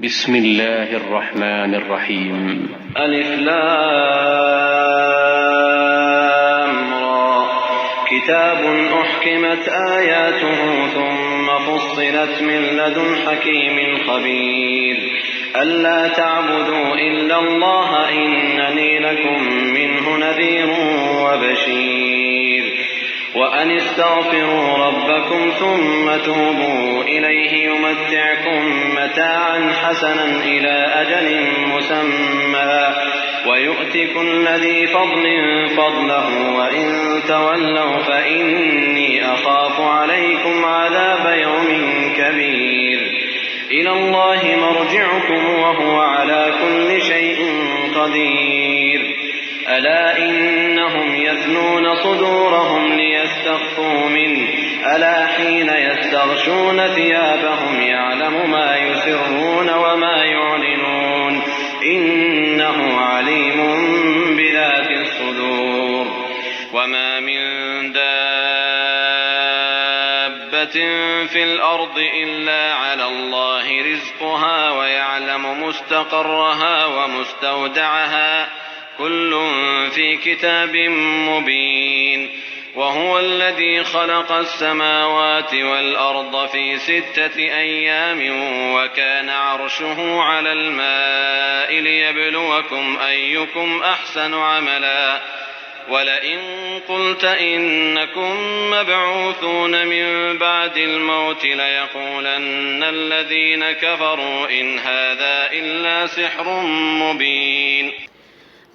بسم الله الرحمن الرحيم ألف لام را كتاب أحكمت آياته ثم فصلت من لدن حكيم خبير ألا تعبدوا إلا الله إنني لكم منه نذير وبشير وأن استغفروا ربكم ثم توبوا إليه يمتعكم متاعا حسنا إلى أجل مسمى ويؤت كل ذي فضل فضله وإن تولوا فإني أخاف عليكم عذاب يوم كبير إلى الله مرجعكم وهو على كل شيء قدير ألا إنهم يثنون صدورهم ليستخفوا منه ألا حين يستغشون ثيابهم يعلم ما يسرون وما يعلنون إنه عليم بذات الصدور وما من دابة في الأرض إلا على الله رزقها ويعلم مستقرها ومستودعها كل في كتاب مبين وهو الذي خلق السماوات والأرض في 6 أيام وكان عرشه على الماء ليبلوكم أيكم أحسن عملا ولئن قلت إنكم مبعوثون من بعد الموت ليقولن الذين كفروا إن هذا إلا سحر مبين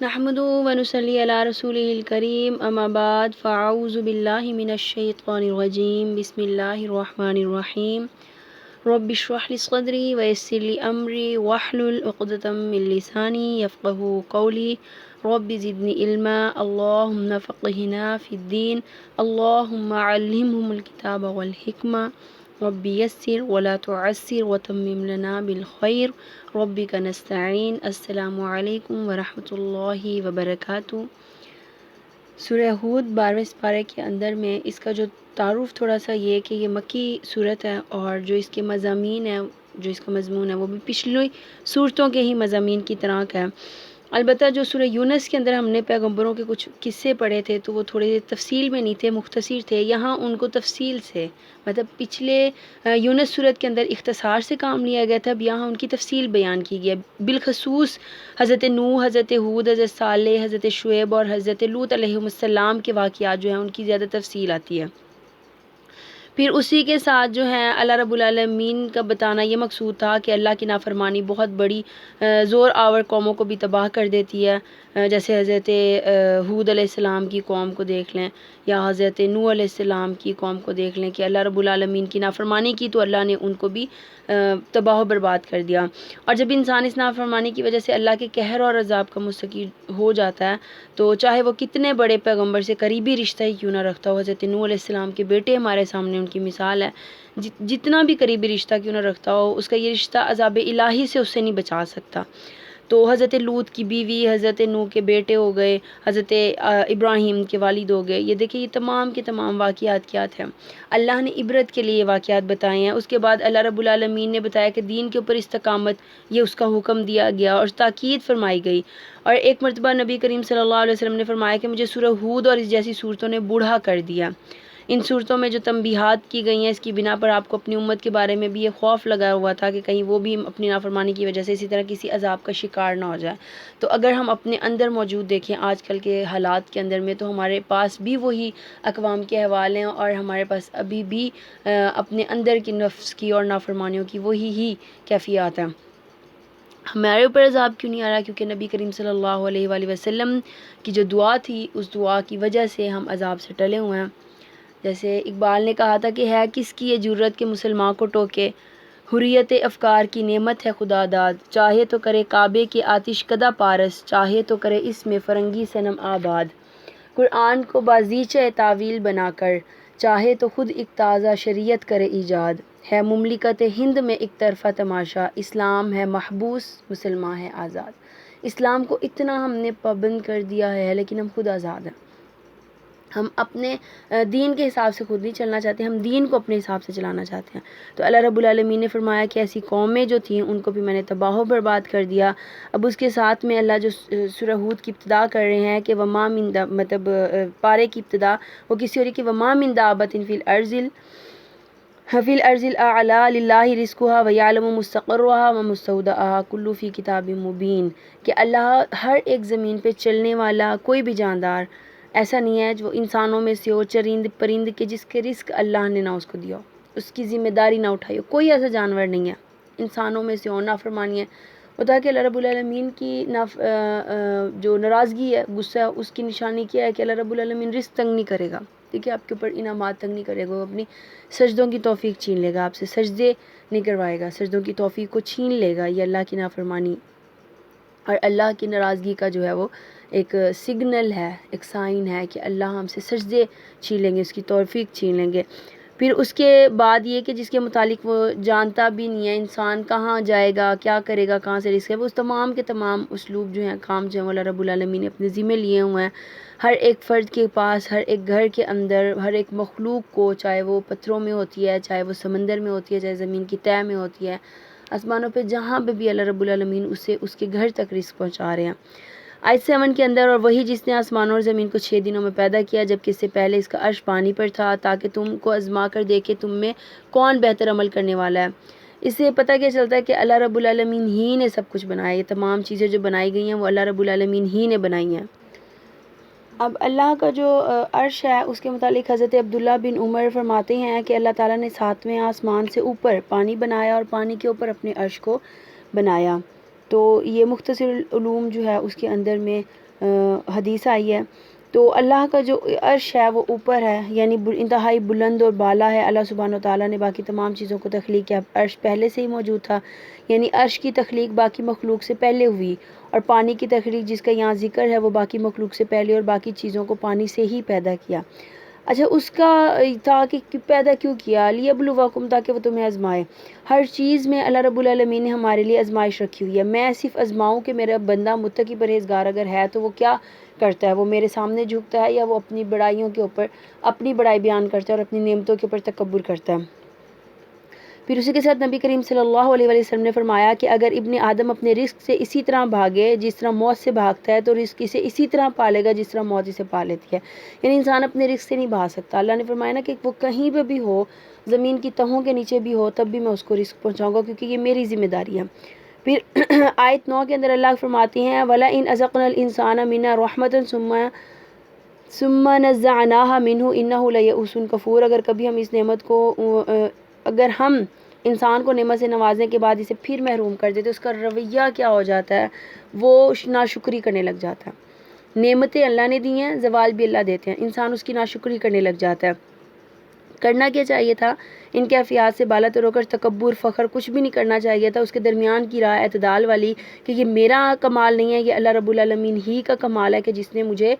نحمده ونصلي على رسوله الكريم اما بعد فاعوذ بالله من الشيطان الرجيم بسم الله الرحمن الرحيم رب اشرح لي صدري ويسر لي امري واحلل عقدة من لساني يفقهوا قولي رب زدني علما اللهم فقهنا في الدين اللهم علمهم الكتاب والحكمة رب يسر ولا تعسر وتمم لنا بالخير ربک نستعین السلام علیکم ورحمۃ اللہ وبرکاتہ۔ سورہ ہود 12ویں سپارے کے اندر میں اس کا جو تعارف تھوڑا سا یہ کہ یہ مکی صورت ہے اور جو اس کے مضامین ہیں جو اس کا مضمون ہے وہ بھی پچھلی صورتوں کے ہی مضامین کی طرح کا ہے۔ البتہ جو سورہ یونس کے اندر ہم نے پیغمبروں کے کچھ قصے پڑھے تھے تو وہ تھوڑے تفصیل میں نہیں تھے، مختصر تھے، یہاں ان کو تفصیل سے مطلب پچھلے یونس صورت کے اندر اختصار سے کام لیا گیا تھا، اب یہاں ان کی تفصیل بیان کی گئی ہے، بالخصوص حضرت نوح، حضرت ہود، حضرت صالح، حضرت شعیب اور حضرت لوط علیہ السلام کے واقعات جو ہیں ان کی زیادہ تفصیل آتی ہے۔ پھر اسی کے ساتھ جو ہے اللہ رب العالمین کا بتانا یہ مقصود تھا کہ اللہ کی نافرمانی بہت بڑی زور آور قوموں کو بھی تباہ کر دیتی ہے، جیسے حضرت ہود علیہ السلام کی قوم کو دیکھ لیں یا حضرت نوح علیہ السلام کی قوم کو دیکھ لیں کہ اللہ رب العالمین کی نافرمانی کی تو اللہ نے ان کو بھی تباہ و برباد کر دیا۔ اور جب انسان اس نافرمانی کی وجہ سے اللہ کے قہر اور عذاب کا مستحق ہو جاتا ہے تو چاہے وہ کتنے بڑے پیغمبر سے قریبی رشتہ ہی کیوں نہ رکھتا ہو، حضرت نوح علیہ السلام کے بیٹے ہمارے سامنے ان کی مثال ہے، جتنا بھی قریبی رشتہ کیوں نہ رکھتا ہو اس کا یہ رشتہ عذاب الہی سے اس سے نہیں بچا سکتا۔ تو حضرت لوط کی بیوی، حضرت نوح کے بیٹے ہو گئے، حضرت ابراہیم کے والد ہو گئے، یہ دیکھیں یہ تمام کے تمام واقعات کیا تھے، اللہ نے عبرت کے لیے واقعات بتائے ہیں۔ اس کے بعد اللہ رب العالمین نے بتایا کہ دین کے اوپر استقامت یہ اس کا حکم دیا گیا اور تاکید فرمائی گئی، اور ایک مرتبہ نبی کریم صلی اللہ علیہ وسلم نے فرمایا کہ مجھے سورہ ہود اور اس جیسی صورتوں نے بوڑھا کر دیا۔ ان صورتوں میں جو تنبیہات کی گئی ہیں اس کی بنا پر آپ کو اپنی امت کے بارے میں بھی یہ خوف لگا ہوا تھا کہ کہیں وہ بھی اپنی نافرمانی کی وجہ سے اسی طرح کسی عذاب کا شکار نہ ہو جائے۔ تو اگر ہم اپنے اندر موجود دیکھیں آج کل کے حالات کے اندر میں تو ہمارے پاس بھی وہی اقوام کے حوالے ہیں اور ہمارے پاس ابھی بھی اپنے اندر کی نفس کی اور نافرمانیوں کی وہی ہی کیفیات ہیں۔ ہمارے اوپر عذاب کیوں نہیں آ رہا؟ کیونکہ نبی کریم صلی اللہ علیہ وآلہ وسلم کی جو دعا تھی اس دعا کی وجہ سے ہم عذاب سے ٹلے ہوئے ہیں۔ جیسے اقبال نے کہا تھا کہ ہے کس کی یہ جرت کے مسلمان کو ٹوکے، حریت افکار کی نعمت ہے خدا داد، چاہے تو کرے کعبے کے آتش کدہ پارس، چاہے تو کرے اس میں فرنگی صنم آباد، قرآن کو بازیچہ تعویل بنا کر، چاہے تو خود ایک تازہ شریعت کرے ایجاد، ہے مملکت ہند میں ایک طرفہ تماشا، اسلام ہے محبوس مسلمان ہے آزاد۔ اسلام کو اتنا ہم نے پابند کر دیا ہے لیکن ہم خود آزاد ہیں۔ ہم اپنے دین کے حساب سے خود نہیں چلنا چاہتے، ہم دین کو اپنے حساب سے چلانا چاہتے ہیں۔ تو اللہ رب العالمین نے فرمایا کہ ایسی قومیں جو تھیں ان کو بھی میں نے تباہ و برباد کر دیا۔ اب اس کے ساتھ میں اللہ جو سورہ ہود کی ابتدا کر رہے ہیں کہ وما من مطلب پارے کی ابتدا وہ کسی اور کہ وما من دابۃ فی الارض الاعلیٰ للہ رزقها ویعلم مستقرها ومستودعها کل فی کتاب مبین، کہ اللہ ہر ایک زمین پہ چلنے والا کوئی بھی جاندار ایسا نہیں ہے جو انسانوں میں سے ہو، چرند پرند کے جس کے رزق اللہ نے نہ اس کو دیا ہو، اس کی ذمہ داری نہ اٹھائی ہو، کوئی ایسا جانور نہیں ہے انسانوں میں سے ہو۔ نافرمانی ہے ہوتا ہے کہ اللہ رب العالمین کی جو ناراضگی ہے، غصہ ہے، اس کی نشانی کیا ہے کہ اللہ رب العالمین رزق تنگ نہیں کرے گا، ٹھیک ہے، آپ کے اوپر انعامات تنگ نہیں کرے گا، وہ اپنی سجدوں کی توفیق چھین لے گا، آپ سے سجدے نہیں کروائے گا، سجدوں کی توفیق کو چھین لے گا۔ یہ اللہ کی نافرمانی اور اللہ کی ناراضگی کا جو ہے وہ ایک سگنل ہے، ایک سائن ہے کہ اللہ ہم سے سجدے چھین لیں گے، اس کی توفیق چھین لیں گے۔ پھر اس کے بعد یہ کہ جس کے متعلق وہ جانتا بھی نہیں ہے انسان کہاں جائے گا، کیا کرے گا، کہاں سے رزق ہے، وہ اس تمام کے تمام اسلوب جو ہیں، کام جو ہیں اللہ رب العالمین نے اپنے ذمہ لیے ہوئے ہیں۔ ہر ایک فرد کے پاس، ہر ایک گھر کے اندر، ہر ایک مخلوق کو، چاہے وہ پتھروں میں ہوتی ہے، چاہے وہ سمندر میں ہوتی ہے، چاہے زمین کی تہہ میں ہوتی ہے، آسمانوں پہ جہاں پہ بھی اللہ رب العالمین اسے اس کے گھر تک رزق پہنچا رہے ہیں۔ آیت 7 کے اندر، اور وہی جس نے آسمانوں اور زمین کو 6 دنوں میں پیدا کیا جبکہ اس سے پہلے اس کا عرش پانی پر تھا، تاکہ تم کو آزما کر دیکھے تم میں کون بہتر عمل کرنے والا ہے۔ اس سے پتہ کیا چلتا ہے کہ اللہ رب العالمین ہی نے سب کچھ بنایا، یہ تمام چیزیں جو بنائی گئی ہیں وہ اللہ رب العالمین ہی نے بنائی ہیں۔ اب اللہ کا جو عرش ہے اس کے متعلق حضرت عبداللہ بن عمر فرماتے ہیں کہ اللہ تعالیٰ نے 7ویں آسمان سے اوپر پانی بنایا اور پانی کے اوپر اپنے عرش کو بنایا۔ تو یہ مختصر علوم جو ہے اس کے اندر میں حدیث آئی ہے۔ تو اللہ کا جو عرش ہے وہ اوپر ہے، یعنی انتہائی بلند اور بالا ہے۔ اللہ سبحانہ و تعالیٰ نے باقی تمام چیزوں کو تخلیق کیا، عرش پہلے سے ہی موجود تھا، یعنی عرش کی تخلیق باقی مخلوق سے پہلے ہوئی، اور پانی کی تخلیق جس کا یہاں ذکر ہے وہ باقی مخلوق سے پہلے، اور باقی چیزوں کو پانی سے ہی پیدا کیا۔ اچھا، اس کا تھا کہ پیدا کیوں کیا؟ لیبلوکم، تاکہ وہ تمہیں آزمائے۔ ہر چیز میں اللہ رب العالمین نے ہمارے لیے آزمائش رکھی ہوئی ہے۔ میں صرف آزماؤں کہ میرا بندہ متقی پرہیزگار اگر ہے تو وہ کیا کرتا ہے، وہ میرے سامنے جھکتا ہے یا وہ اپنی بڑائیوں کے اوپر اپنی بڑائی بیان کرتا ہے اور اپنی نعمتوں کے اوپر تکبر کرتا ہے۔ پھر اسی کے ساتھ نبی کریم صلی اللہ علیہ وسلم نے فرمایا کہ اگر ابن آدم اپنے رزق سے اسی طرح بھاگے جس طرح موت سے بھاگتا ہے تو رزق اسے اسی طرح پالے گا جس طرح موت اسے پا لیتی ہے، یعنی انسان اپنے رزق سے نہیں بھاگ سکتا۔ اللہ نے فرمایا نا کہ وہ کہیں پہ بھی ہو، زمین کی تہوں کے نیچے بھی ہو، تب بھی میں اس کو رزق پہنچاؤں گا کیونکہ یہ میری ذمہ داری ہے۔ پھر آیت 9 کے اندر اللہ فرماتی ہیں وَلَئِنْ أَذَقْنَا الْإِنسَانَ مِنَّا رَحْمَةً ثُمَّ نَزَّعْنَاهَا مِنْهُ إِنَّهُ لَيَئُوسٌ كَفُورٌ، اگر کبھی ہم اس نعمت کو اگر ہم انسان کو نعمت سے نوازنے کے بعد اسے پھر محروم کر دیتے، اس کا رویہ کیا ہو جاتا ہے، وہ ناشکری کرنے لگ جاتا ہے۔ نعمتیں اللہ نے دی ہیں، زوال بھی اللہ دیتے ہیں، انسان اس کی ناشکری کرنے لگ جاتا ہے۔ کرنا کیا چاہیے تھا؟ ان کیفیات سے بالا تر ہو کر تکبر، فخر کچھ بھی نہیں کرنا چاہیے تھا، اس کے درمیان کی راہ اعتدال والی، کہ یہ میرا کمال نہیں ہے، یہ اللہ رب العالمین ہی کا کمال ہے کہ جس نے مجھے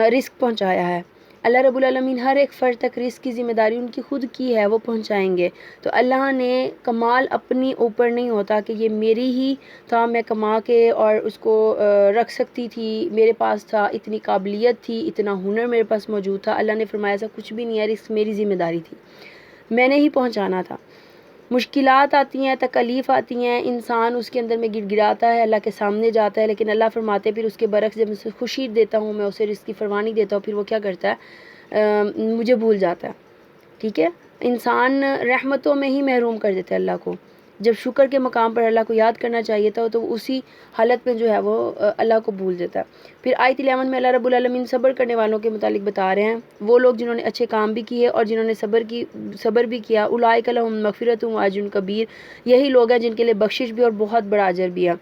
رزق پہنچایا ہے۔ اللہ رب العالمین ہر ایک فرد تک رزق کی ذمہ داری ان کی خود کی ہے، وہ پہنچائیں گے۔ تو اللہ نے کمال اپنی اوپر نہیں ہوتا کہ یہ میری ہی تھا، میں کما کے اور اس کو رکھ سکتی تھی، میرے پاس تھا، اتنی قابلیت تھی، اتنا ہنر میرے پاس موجود تھا۔ اللہ نے فرمایا ایسا کچھ بھی نہیں ہے، رزق میری ذمہ داری تھی، میں نے ہی پہنچانا تھا۔ مشکلات آتی ہیں، تکلیف آتی ہیں، انسان اس کے اندر میں گڑ گڑاتا ہے، اللہ کے سامنے جاتا ہے، لیکن اللہ فرماتے پھر اس کے برعکس جب اسے خوشی دیتا ہوں، میں اسے رزق کی پرواہ نہیں دیتا ہوں، پھر وہ کیا کرتا ہے، مجھے بھول جاتا ہے۔ ٹھیک ہے، انسان رحمتوں میں ہی محروم کر دیتا ہے اللہ کو، جب شکر کے مقام پر اللہ کو یاد کرنا چاہیے تھا تو اسی حالت میں جو ہے وہ اللہ کو بھول دیتا ہے۔ پھر آیت 11 میں اللہ رب العالمین صبر کرنے والوں کے متعلق بتا رہے ہیں، وہ لوگ جنہوں نے اچھے کام بھی کیے اور جنہوں نے صبر بھی کیا، اولئک لہم مغفرۃ واجر کبیر، یہی لوگ ہیں جن کے لیے بخشش بھی اور بہت بڑا اجر بھی ہے۔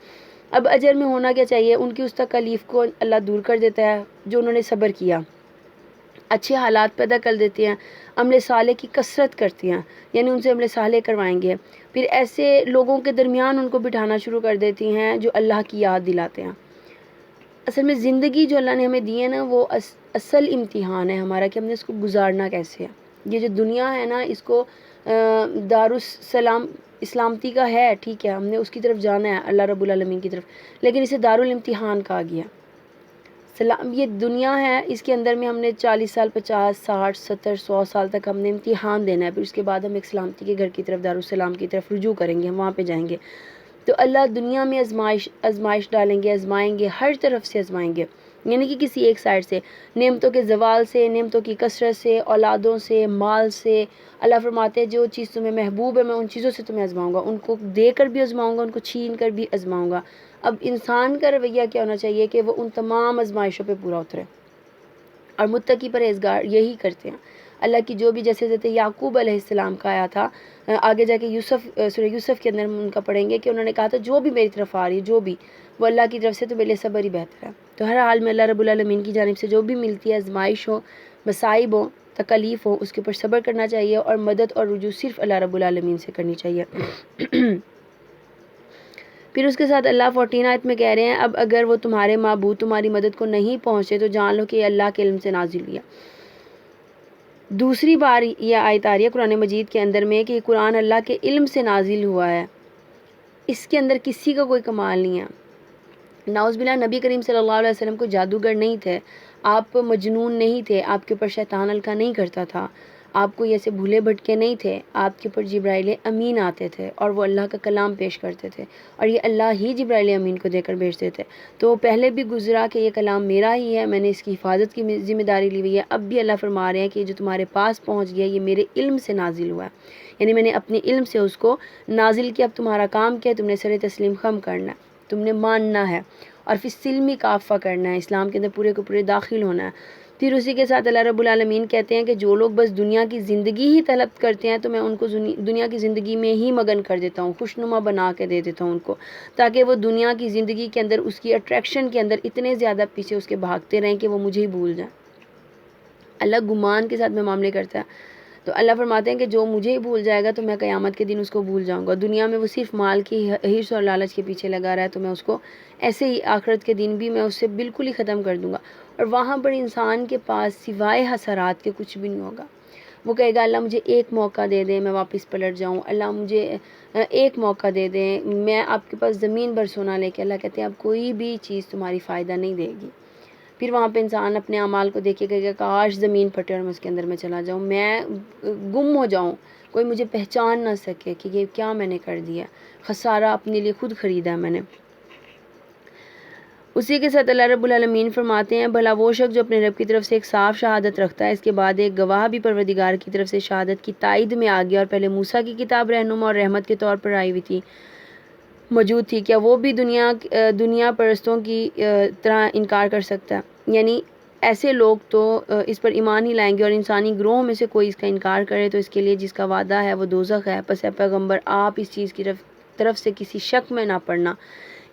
اب اجر میں ہونا کیا چاہیے؟ ان کی اس تکلیف کو اللہ دور کر دیتا ہے جو انہوں نے صبر کیا، اچھے حالات پیدا کر دیتے ہیں، عمل صالح کی کثرت کرتے ہیں، یعنی ان سے عمل صالح کروائیں گے۔ پھر ایسے لوگوں کے درمیان ان کو بٹھانا شروع کر دیتی ہیں جو اللہ کی یاد دلاتے ہیں۔ اصل میں زندگی جو اللہ نے ہمیں دی ہے نا، وہ اصل امتحان ہے ہمارا کہ ہم نے اس کو گزارنا کیسے ہے۔ یہ جو دنیا ہے نا، اس کو اسلامتی کا ہے، ٹھیک ہے، ہم نے اس کی طرف جانا ہے، اللہ رب العالمین کی طرف، لیکن اسے دارالامتحان کہا گیا۔ سلام یہ دنیا ہے، اس کے اندر میں ہم نے 40 سال 50 60 70 100 سال تک ہم نے امتحان دینا ہے، پھر اس کے بعد ہم ایک سلامتی کے گھر کی طرف دارالسلام کی طرف رجوع کریں گے، ہم وہاں پہ جائیں گے۔ تو اللہ دنیا میں آزمائش ڈالیں گے، آزمائیں گے، ہر طرف سے آزمائیں گے، یعنی کہ کسی ایک سائڈ سے، نعمتوں کے زوال سے، نعمتوں کی کثرت سے، اولادوں سے، مال سے۔ اللہ فرماتے ہیں جو چیز تمہیں محبوب ہے میں ان چیزوں سے تمہیں آزماؤں گا، ان کو دے کر بھی آزماؤں گا، ان کو چھین کر بھی آزماؤں گا۔ اب انسان کا رویہ کیا ہونا چاہیے کہ وہ ان تمام آزمائشوں پہ پورا اترے، اور متقی پرہیزگار یہی کرتے ہیں۔ اللہ کی جو بھی، جیسے حضرت یعقوب علیہ السلام کا آیا تھا، آگے جا کے سورہ یوسف کے اندر ہم ان کا پڑھیں گے کہ انہوں نے کہا تھا جو بھی میری طرف آ رہی ہے، جو بھی وہ اللہ کی طرف سے، تو میرے لیے صبر ہی بہتر ہے۔ تو ہر حال میں اللہ رب العالمین کی جانب سے جو بھی ملتی ہے، آزمائش ہو، مصائب ہو، تکلیف ہو، اس کے اوپر صبر کرنا چاہیے، اور مدد اور رجوع صرف اللہ رب العالمین سے کرنی چاہیے۔ پھر اس کے ساتھ اللہ 14 آیت میں کہہ رہے ہیں اب اگر وہ تمہارے معبود تمہاری مدد کو نہیں پہنچے تو جان لو کہ یہ اللہ کے علم سے نازل ہوا۔ دوسری بار یہ آیت آ رہی ہے قرآن مجید کے اندر میں کہ یہ قرآن اللہ کے علم سے نازل ہوا ہے، اس کے اندر کسی کا کوئی کمال نہیں ہے۔ نعوذ باللہ، نبی کریم صلی اللہ علیہ وسلم کو جادوگر نہیں تھے، آپ مجنون نہیں تھے، آپ کے اوپر شیطان حلقہ نہیں کرتا تھا، آپ کو ایسے بھولے بھٹکے نہیں تھے، آپ کے اوپر جبرائیل امین آتے تھے اور وہ اللہ کا کلام پیش کرتے تھے، اور یہ اللہ ہی جبرائیل امین کو دے کر بھیجتے تھے۔ تو پہلے بھی گزرا کہ یہ کلام میرا ہی ہے، میں نے اس کی حفاظت کی ذمہ داری لی ہوئی ہے، اب بھی اللہ فرما رہے ہیں کہ جو تمہارے پاس پہنچ گیا یہ میرے علم سے نازل ہوا ہے، یعنی میں نے اپنے علم سے اس کو نازل کیا۔ اب تمہارا کام کیا ہے؟ تم نے سر تسلیم خم کرنا ہے، تم نے ماننا ہے، اور پھر سلمی کافہ کرنا ہے، اسلام کے اندر پورے کو پورے داخل ہونا ہے۔ پھر اسی کے ساتھ اللہ رب العالمین کہتے ہیں کہ جو لوگ بس دنیا کی زندگی ہی طلب کرتے ہیں تو میں ان کو دنیا کی زندگی میں ہی مگن کر دیتا ہوں، خوشنما بنا کے دے دیتا ہوں ان کو، تاکہ وہ دنیا کی زندگی کے اندر اس کی اٹریکشن کے اندر اتنے زیادہ پیچھے اس کے بھاگتے رہیں کہ وہ مجھے ہی بھول جائیں۔ اللہ گمان کے ساتھ میں معاملے کرتا ہے، تو اللہ فرماتے ہیں کہ جو مجھے ہی بھول جائے گا تو میں قیامت کے دن اس کو بھول جاؤں گا۔ دنیا میں وہ صرف مال کی حرص اور لالچ کے پیچھے لگا رہا ہے تو میں اس کو ایسے ہی آخرت کے دن بھی میں اس سے بالکل ہی ختم کر دوں گا، اور وہاں پر انسان کے پاس سوائے حسرات کے کچھ بھی نہیں ہوگا۔ وہ کہے گا اللہ مجھے ایک موقع دے دیں میں واپس پلٹ جاؤں، اللہ مجھے ایک موقع دے دیں، میں آپ کے پاس زمین بھر سونا لے کے۔ اللہ کہتے ہیں اب کوئی بھی چیز تمہاری فائدہ نہیں دے گی۔ پھر وہاں پہ انسان اپنے اعمال کو دیکھے گا، کاش زمین پھٹے اور میں اس کے اندر میں چلا جاؤں، میں گم ہو جاؤں، کوئی مجھے پہچان نہ سکے کہ یہ کیا میں نے کر دیا، خسارہ اپنے لیے خود خریدا میں نے۔ اسی کے ساتھ اللہ رب العالمین فرماتے ہیں بھلا وہ شخص جو اپنے رب کی طرف سے ایک صاف شہادت رکھتا ہے، اس کے بعد ایک گواہ بھی پروردگار کی طرف سے شہادت کی تائید میں آ گیا، اور پہلے موسیٰ کی کتاب رہنما اور رحمت کے طور پر آئی ہوئی تھی، موجود تھی، کیا وہ بھی دنیا پرستوں کی طرح انکار کر سکتا ہے؟ یعنی ایسے لوگ تو اس پر ایمان ہی لائیں گے، اور انسانی گروہ میں سے کوئی اس کا انکار کرے تو اس کے لیے جس کا وعدہ ہے وہ دوزخ ہے۔ پس اے پیغمبر آپ اس چیز کی طرف سے کسی شک میں نہ پڑنا،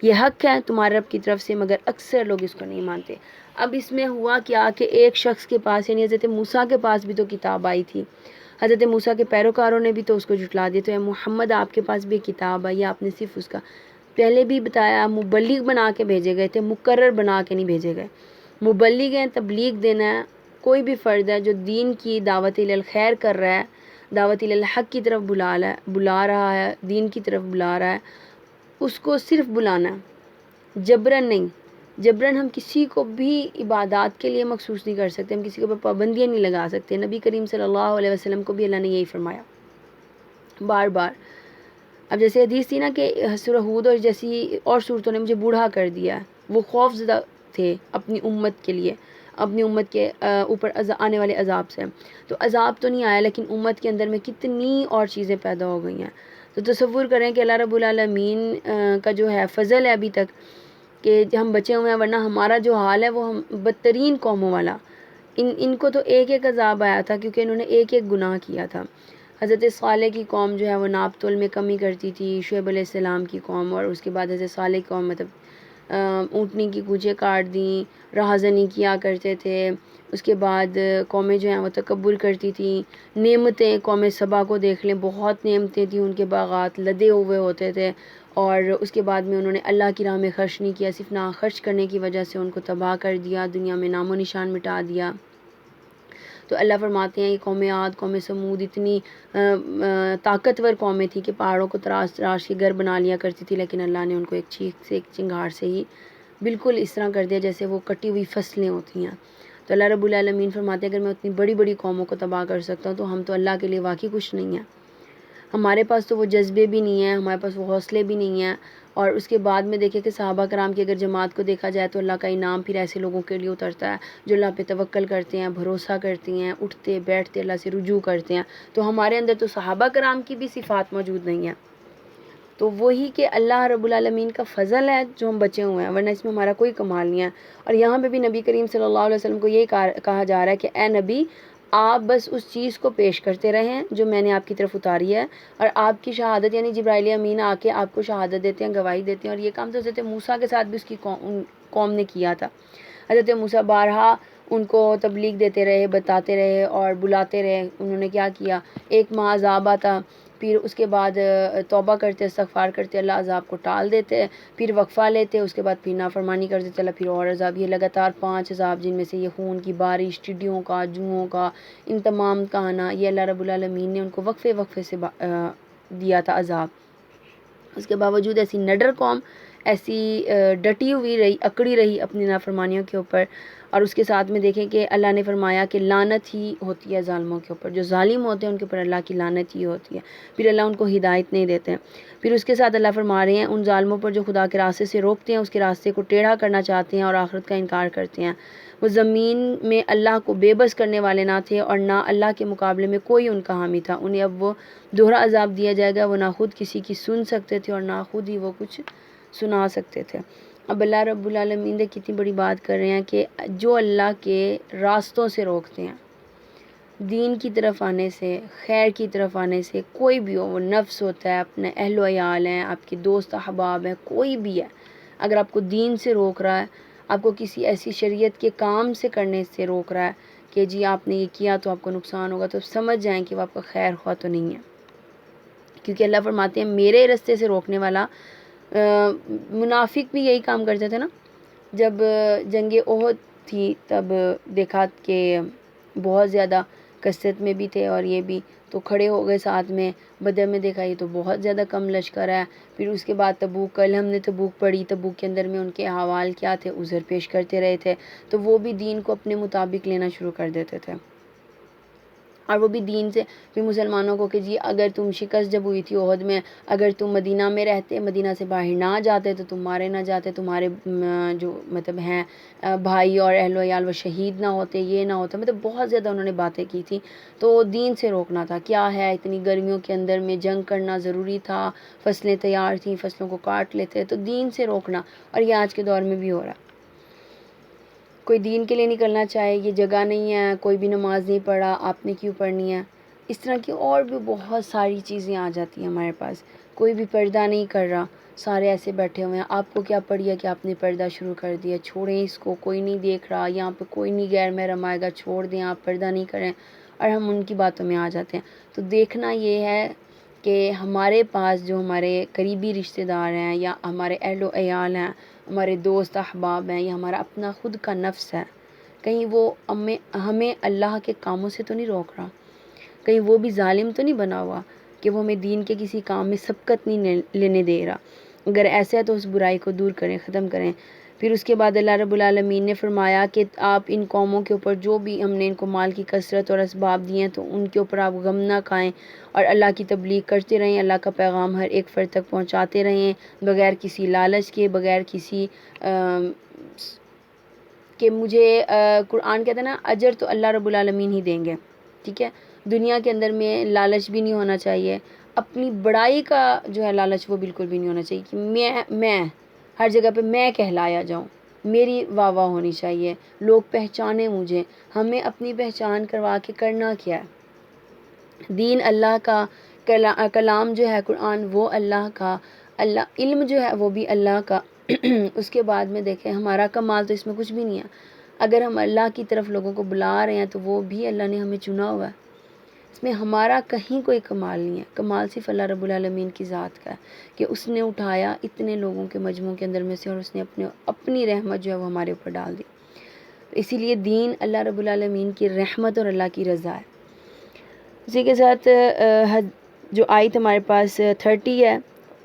یہ حق ہے تمہارے رب کی طرف سے، مگر اکثر لوگ اس کو نہیں مانتے۔ اب اس میں ہوا کیا کہ ایک شخص کے پاس، یعنی حضرت موسیٰ کے پاس بھی تو کتاب آئی تھی، حضرت موسیٰ کے پیروکاروں نے بھی تو اس کو جھٹلا دیا، تو اے محمد آپ کے پاس بھی کتاب آئی، آپ نے صرف اس کا پہلے بھی بتایا مبلغ بنا کے بھیجے گئے تھے، مقرر بنا کے نہیں بھیجے گئے۔ مبلغ ہیں، تبلیغ دینا ہے، کوئی بھی فرد ہے جو دین کی دعوت الخیر کر رہا ہے، دعوت الحق کی طرف بلا رہا ہے، دین کی طرف بلا رہا ہے، اس کو صرف بلانا ہے، جبرن نہیں۔ جبرن ہم کسی کو بھی عبادات کے لیے مخصوص نہیں کر سکتے، ہم کسی کو پابندیاں نہیں لگا سکتے۔ نبی کریم صلی اللہ علیہ وسلم کو بھی اللہ نے یہی فرمایا بار بار۔ اب جیسے حدیث تھی نا کہ سورہ ہود اور جیسی اور صورتوں نے مجھے بوڑھا کر دیا، وہ خوف زدہ تھے اپنی امت کے لیے، اپنی امت کے اوپر آنے والے عذاب سے۔ تو عذاب تو نہیں آیا، لیکن امت کے اندر میں کتنی اور چیزیں پیدا ہو گئی ہیں۔ تو تصور کریں کہ اللہ رب العالمین کا جو ہے فضل ہے ابھی تک کہ ہم بچے ہوئے ہیں، ورنہ ہمارا جو حال ہے وہ ہم بدترین قوموں والا۔ ان کو تو ایک ایک عذاب آیا تھا کیونکہ انہوں نے ایک ایک گناہ کیا تھا۔ حضرت صالح کی قوم جو ہے وہ ناپ تول میں کمی کرتی تھی، شعیب علیہ السلام کی قوم، اور اس کے بعد حضرت صالح کی قوم مطلب اونٹنی کی کوچیں کاٹ دیں، راہزنی کیا کرتے تھے۔ اس کے بعد قومیں جو ہیں وہ تکبر کرتی تھیں۔ نعمتیں قوم سبا کو دیکھ لیں، بہت نعمتیں تھیں، ان کے باغات لدے ہوئے ہوتے تھے، اور اس کے بعد میں انہوں نے اللہ کی راہ میں خرچ نہیں کیا، صرف نہ خرچ کرنے کی وجہ سے ان کو تباہ کر دیا، دنیا میں نام و نشان مٹا دیا۔ تو اللہ فرماتے ہیں یہ قوم عاد، قوم سمود اتنی طاقتور قومیں تھیں کہ پہاڑوں کو تراش تراش کے گھر بنا لیا کرتی تھی، لیکن اللہ نے ان کو ایک چیخ سے، ایک چنگھار سے ہی بالکل اس طرح کر دیا جیسے وہ کٹی ہوئی فصلیں ہوتی ہیں۔ تو اللہ رب العالمین فرماتے ہیں اگر میں اتنی بڑی بڑی قوموں کو تباہ کر سکتا ہوں تو ہم تو اللہ کے لیے واقعی کچھ نہیں ہیں۔ ہمارے پاس تو وہ جذبے بھی نہیں ہیں، ہمارے پاس وہ حوصلے بھی نہیں ہیں۔ اور اس کے بعد میں دیکھیں کہ صحابہ کرام کی اگر جماعت کو دیکھا جائے تو اللہ کا انعام پھر ایسے لوگوں کے لیے اترتا ہے جو اللہ پہ توکل کرتے ہیں، بھروسہ کرتے ہیں، اٹھتے بیٹھتے اللہ سے رجوع کرتے ہیں۔ تو ہمارے اندر تو صحابہ کرام کی بھی صفات موجود نہیں ہیں۔ تو وہی کہ اللہ رب العالمین کا فضل ہے جو ہم بچے ہوئے ہیں، ورنہ اس میں ہمارا کوئی کمال نہیں ہے۔ اور یہاں پہ بھی نبی کریم صلی اللہ علیہ وسلم کو یہی کہا جا رہا ہے کہ اے نبی، آپ بس اس چیز کو پیش کرتے رہیں جو میں نے آپ کی طرف اتاری ہے، اور آپ کی شہادت یعنی جبرائیل امین آ کے آپ کو شہادت دیتے ہیں، گواہی دیتے ہیں۔ اور یہ کام تو حضرت موسیٰ کے ساتھ بھی اس کی قوم نے کیا تھا۔ حضرت موسیٰ بارہا ان کو تبلیغ دیتے رہے، بتاتے رہے اور بلاتے رہے۔ انہوں نے کیا کیا، 1 ماہ عذاب آتا، پھر اس کے بعد توبہ کرتے، استغفار کرتے، اللہ عذاب کو ٹال دیتے، پھر وقفہ لیتے، اس کے بعد پھر نافرمانی کرتے، چلا پھر اور عذاب۔ یہ لگاتار 5 عذاب جن میں سے یہ خون کی بارش، ٹڈیوں کا، جوؤں کا، ان تمام کا آنا، یہ اللہ رب العالمین نے ان کو وقفے سے دیا تھا عذاب۔ اس کے باوجود ایسی نڈر قوم ایسی ڈٹی ہوئی رہی، اکڑی رہی اپنی نافرمانیوں کے اوپر۔ اور اس کے ساتھ میں دیکھیں کہ اللہ نے فرمایا کہ لعنت ہی ہوتی ہے ظالموں کے اوپر، جو ظالم ہوتے ہیں ان کے اوپر اللہ کی لعنت ہی ہوتی ہے، پھر اللہ ان کو ہدایت نہیں دیتے ہیں۔ پھر اس کے ساتھ اللہ فرما رہے ہیں ان ظالموں پر جو خدا کے راستے سے روکتے ہیں، اس کے راستے کو ٹیڑھا کرنا چاہتے ہیں اور آخرت کا انکار کرتے ہیں۔ وہ زمین میں اللہ کو بے بس کرنے والے نہ تھے اور نہ اللہ کے مقابلے میں کوئی ان کا حامی تھا۔ انہیں اب وہ دوہرا عذاب دیا جائے گا، وہ نہ خود کسی کی سن سکتے تھے اور نہ خود ہی وہ کچھ سنا سکتے تھے۔ اب اللہ رب العالمین کتنی بڑی بات کر رہے ہیں کہ جو اللہ کے راستوں سے روکتے ہیں، دین کی طرف آنے سے، خیر کی طرف آنے سے، کوئی بھی ہو، وہ نفس ہوتا ہے، اپنے اہل و عیال ہیں، آپ کے دوست احباب ہیں، کوئی بھی ہے، اگر آپ کو دین سے روک رہا ہے، آپ کو کسی ایسی شریعت کے کام سے کرنے سے روک رہا ہے کہ جی آپ نے یہ کیا تو آپ کو نقصان ہوگا، تو سمجھ جائیں کہ وہ آپ کا خیر خواہ تو نہیں ہے۔ کیونکہ اللہ فرماتے ہیں میرے راستے سے روکنے والا، منافق بھی یہی کام کرتے تھے نا۔ جب جنگ احد تھی تب دیکھا کہ بہت زیادہ کثرت میں بھی تھے اور یہ بھی، تو کھڑے ہو گئے ساتھ میں۔ بدر میں دیکھا یہ تو بہت زیادہ کم لشکر ہے۔ پھر اس کے بعد تبوک، کل ہم نے تبوک پڑھی، تبوک کے اندر میں ان کے احوال کیا تھے، عذر پیش کرتے رہے تھے، تو وہ بھی دین کو اپنے مطابق لینا شروع کر دیتے تھے، اور وہ بھی دین سے پھر مسلمانوں کو کہ جی اگر تم شکست جب ہوئی تھی احد میں، اگر تم مدینہ میں رہتے، مدینہ سے باہر نہ جاتے تو تم مارے نہ جاتے، تمہارے جو مطلب ہیں بھائی اور اہل و عیال وہ شہید نہ ہوتے، یہ نہ ہوتا، مطلب بہت زیادہ انہوں نے باتیں کی تھی۔ تو دین سے روکنا تھا، کیا ہے اتنی گرمیوں کے اندر میں جنگ کرنا ضروری تھا، فصلیں تیار تھیں، فصلوں کو کاٹ لیتے، تو دین سے روکنا۔ اور یہ آج کے دور میں بھی ہو رہا ہے، کوئی دین کے لیے نکلنا چاہے، یہ جگہ نہیں ہے، کوئی بھی نماز نہیں پڑھا، آپ نے کیوں پڑھنی ہے، اس طرح کی اور بھی بہت ساری چیزیں آ جاتی ہیں ہمارے پاس۔ کوئی بھی پردہ نہیں کر رہا، سارے ایسے بیٹھے ہوئے ہیں، آپ کو کیا پڑھی ہے کہ آپ نے پردہ شروع کر دیا، چھوڑیں اس کو، کوئی نہیں دیکھ رہا، یہاں پہ کوئی نہیں غیر محرم آئے گا، چھوڑ دیں، آپ پردہ نہیں کریں، اور ہم ان کی باتوں میں آ جاتے ہیں۔ تو دیکھنا یہ ہے کہ ہمارے پاس جو ہمارے قریبی رشتہ دار ہیں یا ہمارے اہل و عیال ہیں، ہمارے دوست احباب ہیں، یا ہمارا اپنا خود کا نفس ہے، کہیں وہ ہمیں اللہ کے کاموں سے تو نہیں روک رہا، کہیں وہ بھی ظالم تو نہیں بنا ہوا کہ وہ ہمیں دین کے کسی کام میں سبقت نہیں لینے دے رہا۔ اگر ایسا ہے تو اس برائی کو دور کریں، ختم کریں۔ پھر اس کے بعد اللہ رب العالمین نے فرمایا کہ آپ ان قوموں کے اوپر جو بھی ہم نے ان کو مال کی کثرت اور اسباب دیے ہیں تو ان کے اوپر آپ غم نہ کھائیں، اور اللہ کی تبلیغ کرتے رہیں، اللہ کا پیغام ہر ایک فرد تک پہنچاتے رہیں، بغیر کسی لالچ کے، بغیر کسی کہ مجھے قرآن کہتا ہے نا اجر تو اللہ رب العالمین ہی دیں گے، ٹھیک ہے۔ دنیا کے اندر میں لالچ بھی نہیں ہونا چاہیے، اپنی بڑائی کا جو ہے لالچ وہ بالکل بھی نہیں ہونا چاہیے کہ میں ہر جگہ پہ میں کہلایا جاؤں، میری واہ واہ ہونی چاہیے، لوگ پہچانے مجھے۔ ہمیں اپنی پہچان کروا کے کرنا کیا ہے؟ دین اللہ کا، کلام جو ہے قرآن وہ اللہ کا، اللہ علم جو ہے وہ بھی اللہ کا۔ اس کے بعد میں دیکھیں ہمارا کمال تو اس میں کچھ بھی نہیں ہے، اگر ہم اللہ کی طرف لوگوں کو بلا رہے ہیں تو وہ بھی اللہ نے ہمیں چنا ہوا ہے، اس میں ہمارا کہیں کوئی کمال نہیں ہے، کمال صرف اللہ رب العالمین کی ذات کا ہے کہ اس نے اٹھایا اتنے لوگوں کے مجموع کے اندر میں سے اور اس نے اپنی رحمت جو ہے وہ ہمارے اوپر ڈال دی۔ اسی لیے دین اللہ رب العالمین کی رحمت اور اللہ کی رضا ہے۔ اسی کے ساتھ جو آیت ہمارے پاس 30 ہے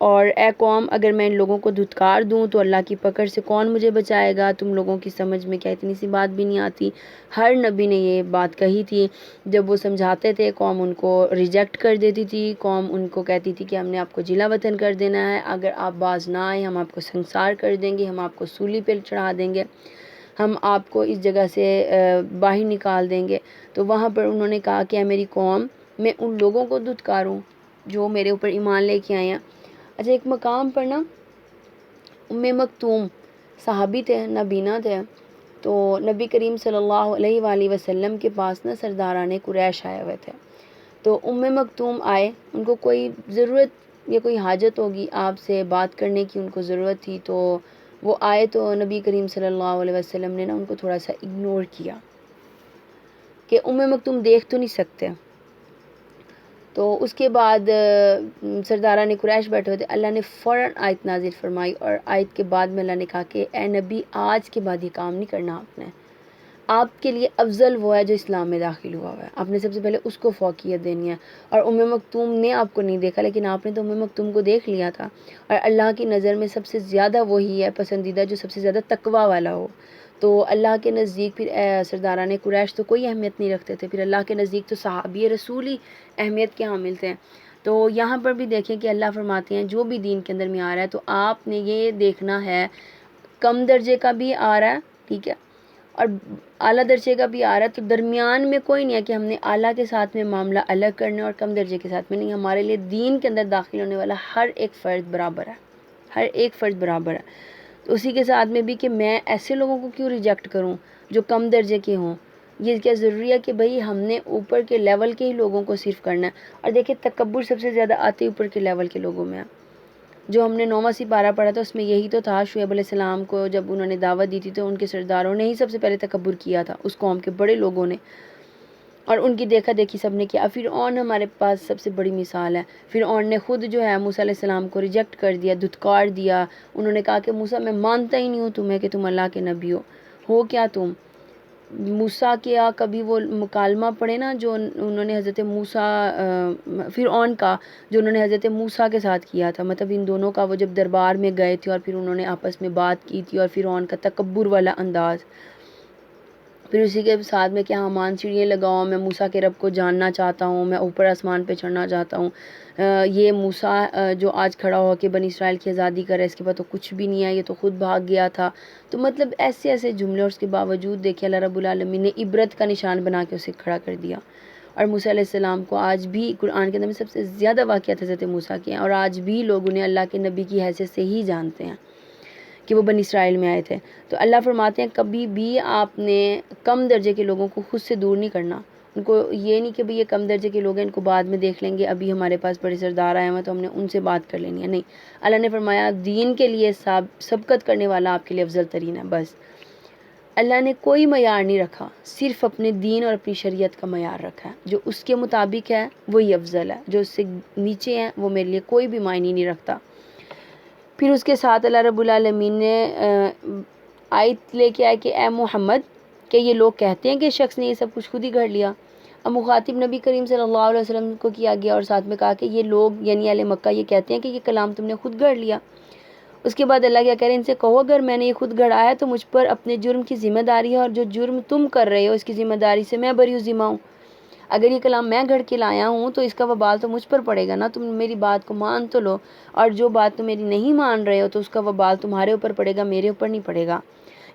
اور اے قوم اگر میں ان لوگوں کو دھتکار دوں تو اللہ کی پکڑ سے کون مجھے بچائے گا، تم لوگوں کی سمجھ میں کیا اتنی سی بات بھی نہیں آتی۔ ہر نبی نے یہ بات کہی تھی، جب وہ سمجھاتے تھے قوم ان کو ریجیکٹ کر دیتی تھی، قوم ان کو کہتی تھی کہ ہم نے آپ کو جلا وطن کر دینا ہے، اگر آپ باز نہ آئے ہم آپ کو سنسار کر دیں گے، ہم آپ کو سولی پہ چڑھا دیں گے، ہم آپ کو اس جگہ سے باہر نکال دیں گے۔ تو وہاں پر انہوں نے کہا کہ اے میری قوم میں ان لوگوں کو دھتکاروں جو میرے اوپر ایمان لے کے آئے ہیں۔ اچھا ایک مقام پر نا ام مکتوم صحابی تھے، نابینا تھے، تو نبی کریم صلی اللہ علیہ وآلہ وسلم کے پاس نا سرداران قریش آئے ہوئے تھے۔ تو ام مکتوم آئے، ان کو کوئی ضرورت یا کوئی حاجت ہوگی آپ سے بات کرنے کی، ان کو ضرورت تھی، تو وہ آئے تو نبی کریم صلی اللہ علیہ وسلم نے نا ان کو تھوڑا سا اگنور کیا کہ ام مکتوم دیکھ تو نہیں سکتے۔ تو اس کے بعد سرداران قریش بیٹھے ہوئے تھے، اللہ نے فوراً آیت نازل فرمائی، اور آیت کے بعد میں اللہ نے کہا کہ اے نبی آج کے بعد یہ کام نہیں کرنا، آپ کے لیے افضل وہ ہے جو اسلام میں داخل ہوا ہے، آپ نے سب سے پہلے اس کو فوقیت دینی ہے۔ اور ام مکتوم نے آپ کو نہیں دیکھا لیکن آپ نے تو ام مکتوم کو دیکھ لیا تھا، اور اللہ کی نظر میں سب سے زیادہ وہی ہے پسندیدہ جو سب سے زیادہ تقوی والا ہو۔ تو اللہ کے نزدیک پھر سرداران قریش تو کوئی اہمیت نہیں رکھتے تھے، پھر اللہ کے نزدیک تو صحابی رسول ہی اہمیت کے حامل تھے۔ تو یہاں پر بھی دیکھیں کہ اللہ فرماتے ہیں جو بھی دین کے اندر میں آ رہا ہے تو آپ نے یہ دیکھنا ہے، کم درجے کا بھی آ رہا ہے، ٹھیک ہے، اور اعلیٰ درجے کا بھی آ رہا ہے، تو درمیان میں کوئی نہیں ہے کہ ہم نے اعلیٰ کے ساتھ میں معاملہ الگ کرنے اور کم درجے کے ساتھ میں نہیں۔ ہمارے لیے دین کے اندر داخل ہونے والا ہر ایک فرد برابر ہے، ہر ایک فرد برابر ہے۔ تو اسی کے ساتھ میں بھی کہ میں ایسے لوگوں کو کیوں ریجیکٹ کروں جو کم درجے کے ہوں، یہ کیا ضروری ہے کہ بھئی ہم نے اوپر کے لیول کے ہی لوگوں کو صرف کرنا ہے؟ اور دیکھیں تکبر سب سے زیادہ آتے اوپر کے لیول کے لوگوں میں ہے۔ جو ہم نے 9واں سپارہ پڑھا تھا اس میں یہی تو تھا، شعیب علیہ السلام کو جب انہوں نے دعوت دی تھی تو ان کے سرداروں نے ہی سب سے پہلے تکبر کیا تھا، اس قوم کے بڑے لوگوں نے، اور ان کی دیکھا دیکھی سب نے کیا۔ فرعون ہمارے پاس سب سے بڑی مثال ہے، فرعون نے خود جو ہے موسیٰ علیہ السلام کو ریجیکٹ کر دیا، دھتکار دیا، انہوں نے کہا کہ موسیٰ میں مانتا ہی نہیں ہوں تمہیں کہ تم اللہ کے نبی ہو کیا تم؟ موسیٰ کیا کبھی وہ مکالمہ پڑھے نا جو انہوں نے حضرت موسیٰ فرعون کا، جو انہوں نے حضرت موسیٰ کے ساتھ کیا تھا، مطلب ان دونوں کا، وہ جب دربار میں گئے تھے اور پھر انہوں نے آپس میں بات کی تھی، اور فرعون کا تکبر والا انداز، پھر اسی کے ساتھ میں کہ حامان سیڑھیاں لگاؤ، میں موسیٰ کے رب کو جاننا چاہتا ہوں، میں اوپر آسمان پہ چڑھنا چاہتا ہوں، یہ موسیٰ جو آج کھڑا ہو کے بنی اسرائیل کی آزادی کرے، اس کے بعد تو کچھ بھی نہیں ہے، یہ تو خود بھاگ گیا تھا۔ تو مطلب ایسے ایسے جملے، اور اس کے باوجود دیکھیں اللہ رب العالمین نے عبرت کا نشان بنا کے اسے کھڑا کر دیا۔ اور موسیٰ علیہ السلام کو آج بھی قرآن کے اندر میں سب سے زیادہ واقعات حضرت موسیٰ کے ہیں، اور آج بھی لوگ انہیں اللہ کے نبی کی حیثیت سے ہی جانتے ہیں کہ وہ بنی اسرائیل میں آئے تھے۔ تو اللہ فرماتے ہیں کبھی بھی آپ نے کم درجے کے لوگوں کو خود سے دور نہیں کرنا، ان کو یہ نہیں کہ بھئی یہ کم درجے کے لوگ ہیں ان کو بعد میں دیکھ لیں گے، ابھی ہمارے پاس بڑے سردار آئے ہیں تو ہم نے ان سے بات کر لینی ہے، نہیں۔ اللہ نے فرمایا دین کے لیے سبقت کرنے والا آپ کے لیے افضل ترین ہے، بس۔ اللہ نے کوئی معیار نہیں رکھا، صرف اپنے دین اور اپنی شریعت کا معیار رکھا ہے، جو اس کے مطابق ہے وہی افضل ہے، جو اس سے نیچے ہیں وہ میرے لیے کوئی بھی معنی نہیں رکھتا۔ پھر اس کے ساتھ اللہ رب العالمین نے آیت لے کے آئے کہ اے محمد، کہ یہ لوگ کہتے ہیں کہ شخص نے یہ سب کچھ خود ہی گھڑ لیا۔ اب مخاطب نبی کریم صلی اللہ علیہ وسلم کو کیا گیا، اور ساتھ میں کہا کہ یہ لوگ یعنی اہل مکہ یہ کہتے ہیں کہ یہ کلام تم نے خود گھڑ لیا۔ اس کے بعد اللہ کیا کہہ رہے ہیں، ان سے کہو اگر میں نے یہ خود گھڑایا ہے تو مجھ پر اپنے جرم کی ذمہ داری ہے، اور جو جرم تم کر رہے ہو اس کی ذمہ داری سے میں بری ذمہ ہوں۔ اگر یہ کلام میں گھڑ کے لایا ہوں تو اس کا وبال تو مجھ پر پڑے گا نا، تم میری بات کو مان تو لو، اور جو بات تم میری نہیں مان رہے ہو تو اس کا وبال تمہارے اوپر پڑے گا، میرے اوپر نہیں پڑے گا۔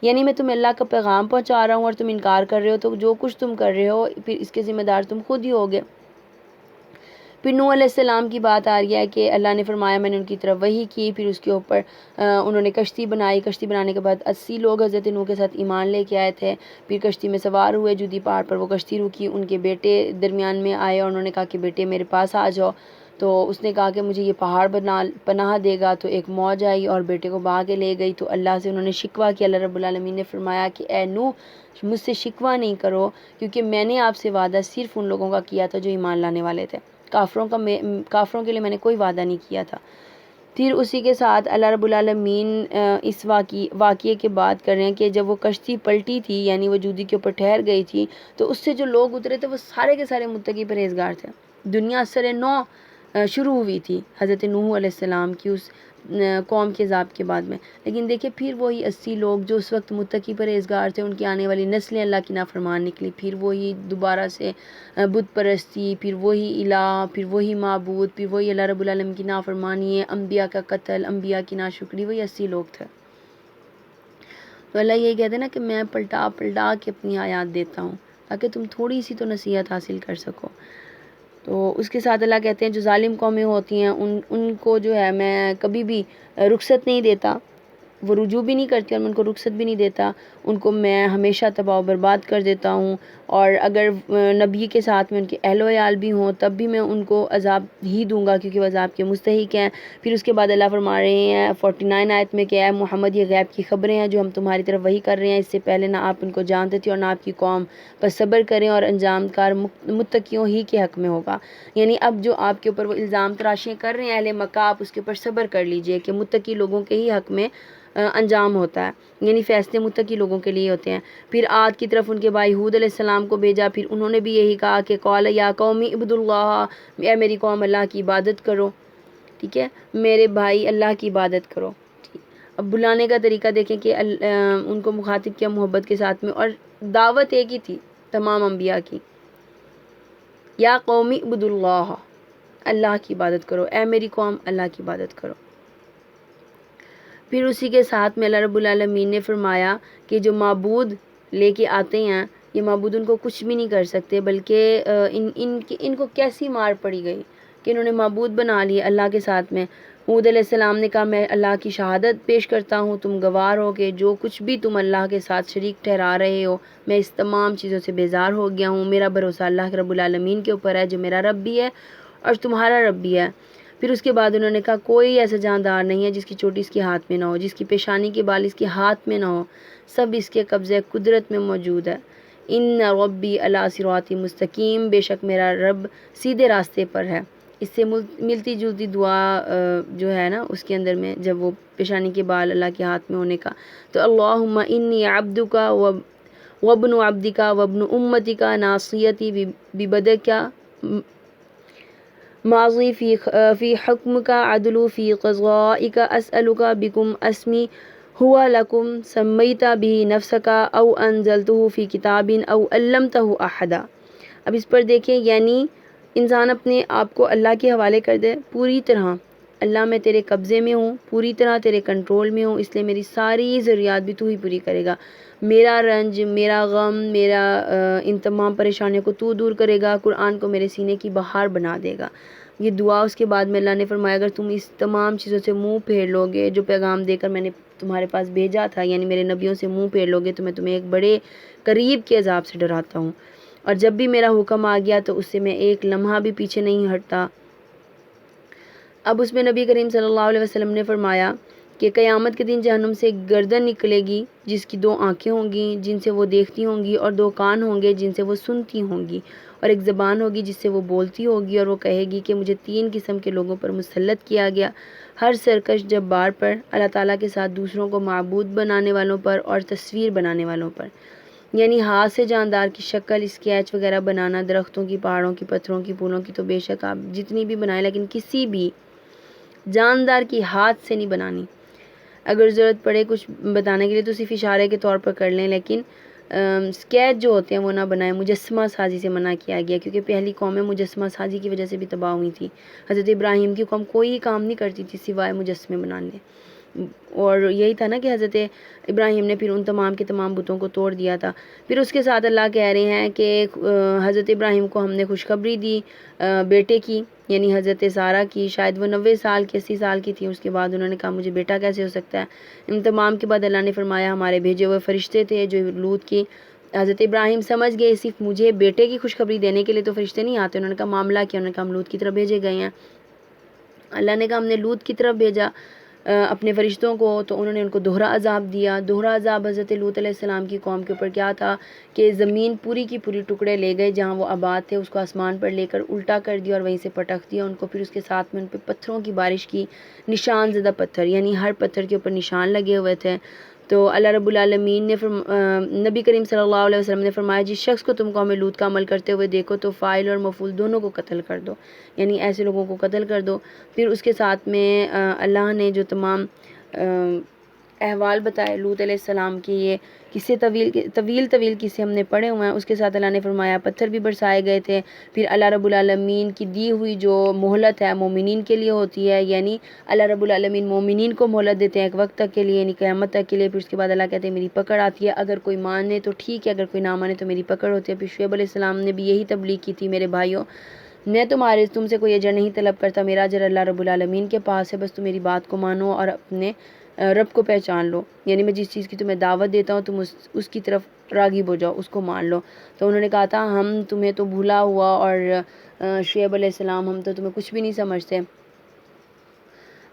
یعنی میں تمہیں اللہ کا پیغام پہنچا رہا ہوں اور تم انکار کر رہے ہو، تو جو کچھ تم کر رہے ہو پھر اس کے ذمہ دار تم خود ہی ہوگے۔ پھر نوح علیہ السلام کی بات آ رہی ہے کہ اللہ نے فرمایا میں نے ان کی طرف وحی کی، پھر اس کے اوپر انہوں نے کشتی بنائی، کشتی بنانے کے بعد 80 لوگ حضرت نوح کے ساتھ ایمان لے کے آئے تھے، پھر کشتی میں سوار ہوئے، جودی پہاڑ پر وہ کشتی رکی، ان کے بیٹے درمیان میں آئے اور انہوں نے کہا کہ بیٹے میرے پاس آ جاؤ، تو اس نے کہا کہ مجھے یہ پہاڑ پناہ دے گا، تو ایک موج آئی اور بیٹے کو بہا کے لے گئی، تو اللہ سے انہوں نے شکوہ کیا، اللہ رب العالمین نے فرمایا کہ اے نوح مجھ سے شکوہ نہیں کرو، کیونکہ میں نے آپ سے وعدہ صرف ان لوگوں کا کیا تھا جو ایمان لانے والے تھے، کافروں کے لیے میں نے کوئی وعدہ نہیں کیا تھا۔ پھر اسی کے ساتھ اللہ رب العالمین اس واقعے کے بات کر رہے ہیں کہ جب وہ کشتی پلٹی تھی، یعنی وہ جودی کے اوپر ٹھہر گئی تھی، تو اس سے جو لوگ اترے تھے وہ سارے کے سارے متقی پرہیزگار تھے، دنیا سر نو شروع ہوئی تھی حضرت نوح علیہ السلام کی اس قوم کے عذاب کے بعد میں، لیکن دیکھیں پھر وہی 80 لوگ جو اس وقت متقی پرہیزگار تھے، ان کی آنے والی نسلیں اللہ کی نافرمان نکلی، پھر وہی دوبارہ سے بت پرستی، پھر وہی الہ، پھر وہی معبود، پھر وہی اللہ رب العالمین کی نافرمانی، انبیاء کا قتل، انبیاء کی ناشکری، وہی 80 لوگ تھے۔ تو اللہ یہی کہتے ہیں نا کہ میں پلٹا پلٹا کے اپنی آیات دیتا ہوں تاکہ تم تھوڑی سی تو نصیحت حاصل کر سکو۔ تو اس کے ساتھ اللہ کہتے ہیں جو ظالم قومیں ہوتی ہیں ان کو جو ہے میں کبھی بھی رخصت نہیں دیتا، وہ رجوع بھی نہیں کرتی اور میں ان کو رخصت بھی نہیں دیتا، ان کو میں ہمیشہ تباہ و برباد کر دیتا ہوں، اور اگر نبی کے ساتھ میں ان کے اہل و عیال بھی ہوں تب بھی میں ان کو عذاب ہی دوں گا کیونکہ وہ عذاب کے مستحق ہیں۔ پھر اس کے بعد اللہ فرما رہے ہیں 49 آیت میں کہ اے محمد یہ غیب کی خبریں ہیں جو ہم تمہاری طرف وحی کر رہے ہیں، اس سے پہلے نہ آپ ان کو جانتے تھے اور نہ آپ کی قوم، بس صبر کریں اور انجام کار متقیوں ہی کے حق میں ہوگا۔ یعنی اب جو آپ کے اوپر وہ الزام تراشیاں کر رہے ہیں اہل مکہ، آپ اس کے اوپر صبر کر لیجئے کہ متقی لوگوں کے ہی حق میں انجام ہوتا ہے، یعنی فیصلے متقی لوگوں کے لیے ہوتے ہیں۔ پھر عاد کی طرف ان کے بھائی ہود علیہ السلام کو بھیجا، پھر انہوں نے بھی یہی کہا کہ قال یا قوم اعبدوا اللہ، اے میری قوم اللہ کی عبادت کرو، ٹھیک ہے، میرے بھائی اللہ کی عبادت کرو۔ اب بلانے کا طریقہ دیکھیں کہ ان کو مخاطب کیا محبت کے ساتھ میں، اور دعوت ایک ہی تھی تمام انبیاء کی، یا قوم اعبدوا اللہ، اللہ کی عبادت کرو، اے میری قوم اللہ کی عبادت کرو۔ پھر اسی کے ساتھ میں اللہ رب العالمین نے فرمایا کہ جو معبود لے کے آتے ہیں یہ معبود ان کو کچھ بھی نہیں کر سکتے، بلکہ ان کو کیسی مار پڑی گئی کہ انہوں نے معبود بنا لیے اللہ کے ساتھ میں۔ ہود علیہ السلام نے کہا میں اللہ کی شہادت پیش کرتا ہوں، تم گواہ ہو کہ جو کچھ بھی تم اللہ کے ساتھ شریک ٹھہرا رہے ہو میں اس تمام چیزوں سے بیزار ہو گیا ہوں، میرا بھروسہ اللہ رب العالمین کے اوپر ہے جو میرا رب بھی ہے اور تمہارا رب بھی ہے۔ پھر اس کے بعد انہوں نے کہا کوئی ایسا جاندار نہیں ہے جس کی چوٹی اس کے ہاتھ میں نہ ہو، جس کی پیشانی کے بال اس کے ہاتھ میں نہ ہو، سب اس کے قبضے قدرت میں موجود ہے۔ ان ربی علی صراط مستقیم، بے شک میرا رب سیدھے راستے پر ہے۔ اس سے ملتی جلتی دعا جو ہے نا اس کے اندر میں جب وہ پیشانی کے بال اللہ کے ہاتھ میں ہونے کا، تو اللہم انی عبدک وابن عبدک وابن امتک ناصیتی ببدک ماضی فی حکمک عدل فی قضائک اسألک بکم اسمی ہوا لکم سمیت به نفسک او انزلتہ فی کتاب او علمتہ احدا۔ اب اس پر دیکھیں یعنی انسان اپنے آپ کو اللہ کے حوالے کر دے پوری طرح، اللہ میں تیرے قبضے میں ہوں، پوری طرح تیرے کنٹرول میں ہوں، اس لیے میری ساری ضروریات بھی تو ہی پوری کرے گا، میرا رنج، میرا غم، میرا ان تمام پریشانیوں کو تو دور کرے گا، قرآن کو میرے سینے کی بہار بنا دے گا۔ یہ دعا اس کے بعد میں اللہ نے فرمایا اگر تم اس تمام چیزوں سے منہ پھیر لو گے جو پیغام دے کر میں نے تمہارے پاس بھیجا تھا، یعنی میرے نبیوں سے منہ پھیر لو گے تو میں تمہیں ایک بڑے قریب کے عذاب سے ڈراتا ہوں، اور جب بھی میرا حکم آ گیا تو اس سے میں ایک لمحہ بھی پیچھے نہیں ہٹتا۔ اب اس میں نبی کریم صلی اللہ علیہ وسلم نے فرمایا کہ قیامت کے دن جہنم سے ایک گردن نکلے گی جس کی 2 آنکھیں ہوں گی جن سے وہ دیکھتی ہوں گی، اور 2 کان ہوں گے جن سے وہ سنتی ہوں گی، اور ایک زبان ہوگی جس سے وہ بولتی ہوگی، اور وہ کہے گی کہ مجھے 3 قسم کے لوگوں پر مسلط کیا گیا، ہر سرکش جبار پر، اللہ تعالیٰ کے ساتھ دوسروں کو معبود بنانے والوں پر، اور تصویر بنانے والوں پر، یعنی ہاتھ سے جاندار کی شکل اسکیچ وغیرہ بنانا، درختوں کی، پہاڑوں کی، پتھروں کی، پھولوں کی تو بے شک آپ جتنی بھی بنائیں لیکن کسی بھی جاندار کی ہاتھ سے نہیں بنانی۔ اگر ضرورت پڑے کچھ بتانے کے لیے تو صرف اشارے کے طور پر کر لیں، لیکن اسکیچ جو ہوتے ہیں وہ نہ بنائیں۔ مجسمہ سازی سے منع کیا گیا کیونکہ پہلی قومیں مجسمہ سازی کی وجہ سے بھی تباہ ہوئی تھی۔ حضرت ابراہیم کی قوم کوئی کام نہیں کرتی تھی سوائے مجسمے بنانے، اور یہی تھا نا کہ حضرت ابراہیم نے پھر ان تمام کے تمام بتوں کو توڑ دیا تھا۔ پھر اس کے ساتھ اللہ کہہ رہے ہیں کہ حضرت ابراہیم کو ہم نے خوشخبری دی بیٹے کی، یعنی حضرت سارہ کی، شاید وہ 90 سال کی 80 سال کی تھی، اس کے بعد انہوں نے کہا مجھے بیٹا کیسے ہو سکتا ہے۔ ان تمام کے بعد اللہ نے فرمایا ہمارے بھیجے ہوئے فرشتے تھے جو لوط کی، حضرت ابراہیم سمجھ گئے صرف مجھے بیٹے کی خوشخبری دینے کے لیے تو فرشتے نہیں آتے، انہوں نے کہا معاملہ کیا، انہوں نے کہا ہم لوط کی طرف بھیجے گئے ہیں۔ اللہ نے کہا ہم نے لوط کی طرف بھیجا اپنے فرشتوں کو، تو انہوں نے ان کو دوہرا عذاب دیا۔ دوہرا عذاب حضرت لوط علیہ السلام کی قوم کے اوپر کیا تھا کہ زمین پوری کی پوری ٹکڑے لے گئے، جہاں وہ آباد تھے اس کو آسمان پر لے کر الٹا کر دیا اور وہیں سے پٹک دیا ان کو، پھر اس کے ساتھ میں ان پہ پتھروں کی بارش کی، نشان زدہ پتھر، یعنی ہر پتھر کے اوپر نشان لگے ہوئے تھے۔ تو اللہ رب العالمین نے نبی کریم صلی اللہ علیہ وسلم نے فرمایا جس شخص کو تم قوم لوط کا عمل کرتے ہوئے دیکھو تو فاعل اور مفعول دونوں کو قتل کر دو، یعنی ایسے لوگوں کو قتل کر دو۔ پھر اس کے ساتھ میں اللہ نے جو تمام احوال بتائے لوط علیہ السلام کی، یہ قصے طویل قصے ہم نے پڑھے ہوئے ہیں۔ اس کے ساتھ اللہ نے فرمایا پتھر بھی برسائے گئے تھے۔ پھر اللہ رب العالمین کی دی ہوئی جو مہلت ہے مومنین کے لیے ہوتی ہے، یعنی اللہ رب العالمین مومنین کو مہلت دیتے ہیں ایک وقت تک کے لیے، یعنی قیامت تک کے لیے۔ پھر اس کے بعد اللہ کہتے ہیں میری پکڑ آتی ہے، اگر کوئی مانے تو ٹھیک ہے، اگر کوئی نہ مانے تو میری پکڑ ہوتی ہے۔ پھر شعیب علیہ السلام نے بھی یہی تبلیغ کی تھی، میرے بھائیوں میں تم سے کوئی اجر نہیں طلب کرتا، میرا اجر اللہ رب العالمین کے پاس ہے، بس تم میری بات کو مانو اور اپنے رب کو پہچان لو، یعنی میں جس چیز کی تمہیں دعوت دیتا ہوں تم اس کی طرف راغب ہو جاؤ، اس کو مان لو۔ تو انہوں نے کہا تھا ہم تمہیں تو بھولا ہوا اور شعیب علیہ السلام ہم تو تمہیں کچھ بھی نہیں سمجھتے۔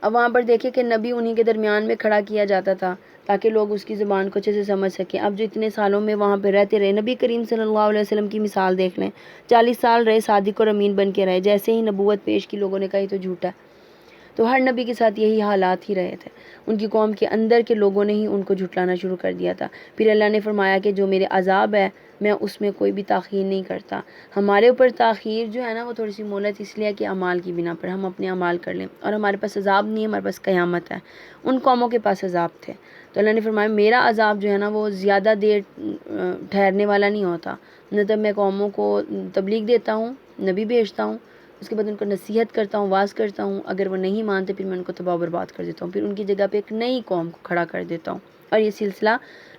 اب وہاں پر دیکھیں کہ نبی انہی کے درمیان میں کھڑا کیا جاتا تھا تاکہ لوگ اس کی زبان کو اچھے سے سمجھ سکیں۔ اب جو اتنے سالوں میں وہاں پہ رہتے رہے، نبی کریم صلی اللہ علیہ وسلم کی مثال دیکھ لیں، 40 سال رہے، صادق اور امین بن کے رہے، جیسے ہی نبوت پیش کی لوگوں نے کہا یہ تو جھوٹا ہے۔ تو ہر نبی کے ساتھ یہی حالات ہی رہے تھے، ان کی قوم کے اندر کے لوگوں نے ہی ان کو جھٹلانا شروع کر دیا تھا۔ پھر اللہ نے فرمایا کہ جو میرے عذاب ہے میں اس میں کوئی بھی تاخیر نہیں کرتا۔ ہمارے اوپر تاخیر جو ہے نا وہ تھوڑی سی مہلت اس لیے کہ اعمال کی بنا پر ہم اپنے اعمال کر لیں، اور ہمارے پاس عذاب نہیں ہے، ہمارے پاس قیامت ہے۔ ان قوموں کے پاس عذاب تھے، تو اللہ نے فرمایا میرا عذاب جو ہے نا وہ زیادہ دیر ٹھہرنے والا نہیں ہوتا، نہ تب میں قوموں کو تبلیغ دیتا ہوں، نبی بھیجتا ہوں، اس کے بعد ان کو نصیحت کرتا ہوں، واعظ کرتا ہوں، اگر وہ نہیں مانتے پھر میں ان کو تباہ و برباد کر دیتا ہوں، پھر ان کی جگہ پہ ایک نئی قوم کو کھڑا کر دیتا ہوں۔ اور یہ سلسلہ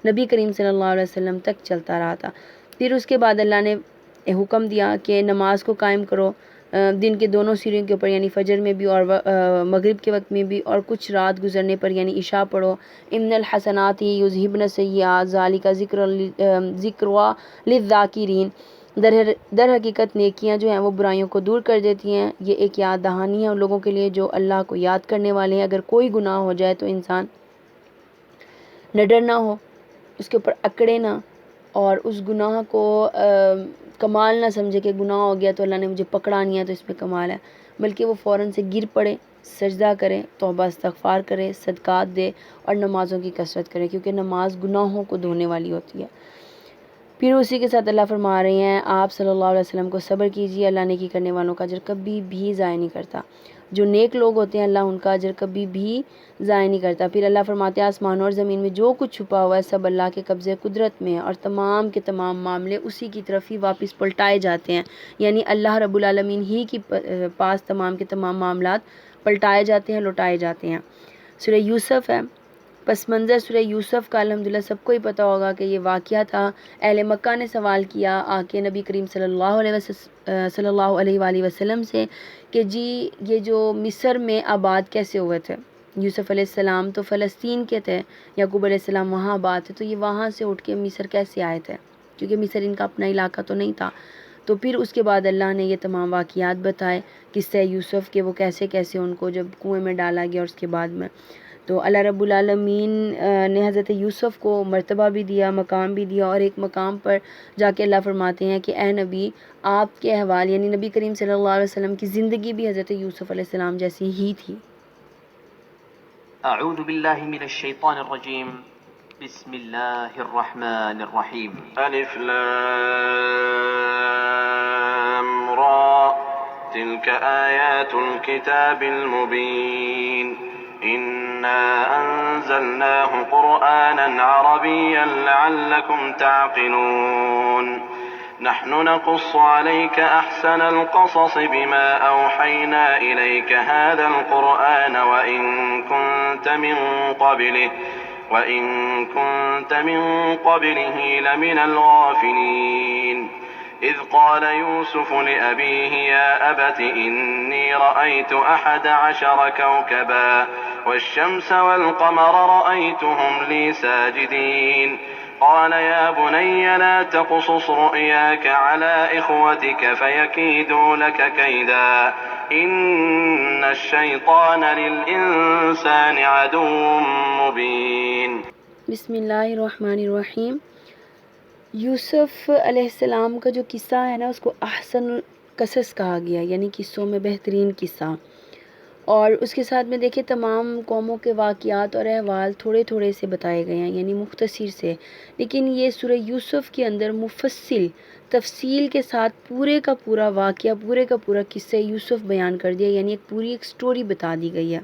نبی کریم صلی اللہ علیہ وسلم تک چلتا رہا تھا۔ پھر اس کے بعد اللہ نے حکم دیا کہ نماز کو قائم کرو دن کے دونوں سیریوں کے اوپر، یعنی فجر میں بھی اور مغرب کے وقت میں بھی، اور کچھ رات گزرنے پر یعنی عشاء پڑھو۔ ان الحسنات یذہبن السیئات ذالک ذکروا للذاکرین، در حقیقت نیکیاں جو ہیں وہ برائیوں کو دور کر دیتی ہیں، یہ ایک یاد دہانی ہے ان لوگوں کے لیے جو اللہ کو یاد کرنے والے ہیں۔ اگر کوئی گناہ ہو جائے تو انسان نڈر نہ ہو، اس کے اوپر اکڑے نہ، اور اس گناہ کو کمال نہ سمجھے کہ گناہ ہو گیا تو اللہ نے مجھے پکڑا نہیں ہے تو اس میں کمال ہے، بلکہ وہ فوراً سے گر پڑے، سجدہ کرے، توبہ استغفار کرے، صدقات دے اور نمازوں کی کثرت کرے، کیونکہ نماز گناہوں کو دھونے والی ہوتی ہے۔ پھر اسی کے ساتھ اللہ فرما رہے ہیں آپ صلی اللہ علیہ وسلم کو صبر کیجیے، اللہ نیکی کرنے والوں کا اجر کبھی بھی ضائع نہیں کرتا، جو نیک لوگ ہوتے ہیں اللہ ان کا اجر کبھی بھی ضائع نہیں کرتا۔ پھر اللہ فرماتے ہیں آسمانوں اور زمین میں جو کچھ چھپا ہوا ہے سب اللہ کے قبضے قدرت میں ہے، اور تمام کے تمام معاملے اسی کی طرف ہی واپس پلٹائے جاتے ہیں، یعنی اللہ رب العالمین ہی کی پاس تمام کے تمام معاملات پلٹائے جاتے ہیں، لوٹائے جاتے ہیں۔ سورہ یوسف ہے، پس منظر سورہ یوسف کا الحمدللہ سب کو ہی پتہ ہوگا کہ یہ واقعہ تھا۔ اہل مکہ نے سوال کیا آ کے نبی کریم صلی اللہ علیہ وآلہ وسلم سے کہ جی یہ جو مصر میں آباد کیسے ہوئے تھے؟ یوسف علیہ السلام تو فلسطین کے تھے، یعقوب علیہ السلام وہاں آباد تھے، تو یہ وہاں سے اٹھ کے مصر کیسے آئے تھے؟ کیونکہ مصر ان کا اپنا علاقہ تو نہیں تھا۔ تو پھر اس کے بعد اللہ نے یہ تمام واقعات بتائے قصہ یوسف کے، وہ کیسے کیسے ان کو جب کنویں میں ڈالا گیا، اور اس کے بعد میں تو اللہ رب العالمین نے حضرت یوسف کو مرتبہ بھی دیا، مقام بھی دیا، اور ایک مقام پر جا کے اللہ فرماتے ہیں کہ اے نبی آپ کے احوال، یعنی نبی کریم صلی اللہ علیہ وسلم کی زندگی بھی حضرت یوسف علیہ السلام جیسی ہی تھی۔ اعوذ باللہ من الشیطان الرجیم، بسم اللہ الرحمن الرحیم۔ الف لام را تلك آیات الكتاب المبین إنا أنزلناه قرآنا عربيا لعلكم تعقلون نحن نقص عليك أحسن القصص بما أوحينا إليك هذا القرآن وإن كنت من قبله لمن الغافلين إذ قال يوسف لأبيه يا أبت إني رأيت 11 كوكبا والشمس والقمر رأيتهم لي ساجدين قال يا بني لا تقصص رؤياك على إخوتك فيكيدوا لك كيدا إن الشيطان للإنسان عدو مبين۔ بسم اللہ الرحمن الرحیم۔ یوسف علیہ السلام کا جو قصہ ہے نا اس کو احسن قصص کہا گیا، یعنی قصوں میں بہترین قصہ، اور اس کے ساتھ میں دیکھیں تمام قوموں کے واقعات اور احوال تھوڑے تھوڑے سے بتائے گئے ہیں، یعنی مختصر سے، لیکن یہ سورہ یوسف کے اندر مفصل تفصیل کے ساتھ پورے کا پورا واقعہ، پورے کا پورا قصہ یوسف بیان کر دیا، یعنی ایک سٹوری بتا دی گئی ہے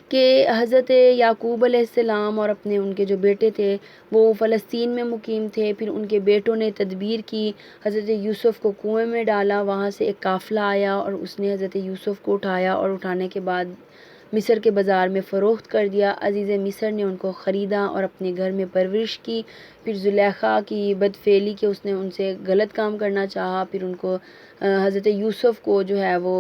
کہ حضرت یعقوب علیہ السلام اور ان کے جو بیٹے تھے وہ فلسطین میں مقیم تھے، پھر ان کے بیٹوں نے تدبیر کی، حضرت یوسف کو کنویں میں ڈالا، وہاں سے ایک قافلہ آیا اور اس نے حضرت یوسف کو اٹھایا اور اٹھانے کے بعد مصر کے بازار میں فروخت کر دیا۔ عزیز مصر نے ان کو خریدا اور اپنے گھر میں پرورش کی، پھر زلیخا کی بدفعلی کہ اس نے ان سے غلط کام کرنا چاہا، پھر ان کو حضرت یوسف کو جو ہے وہ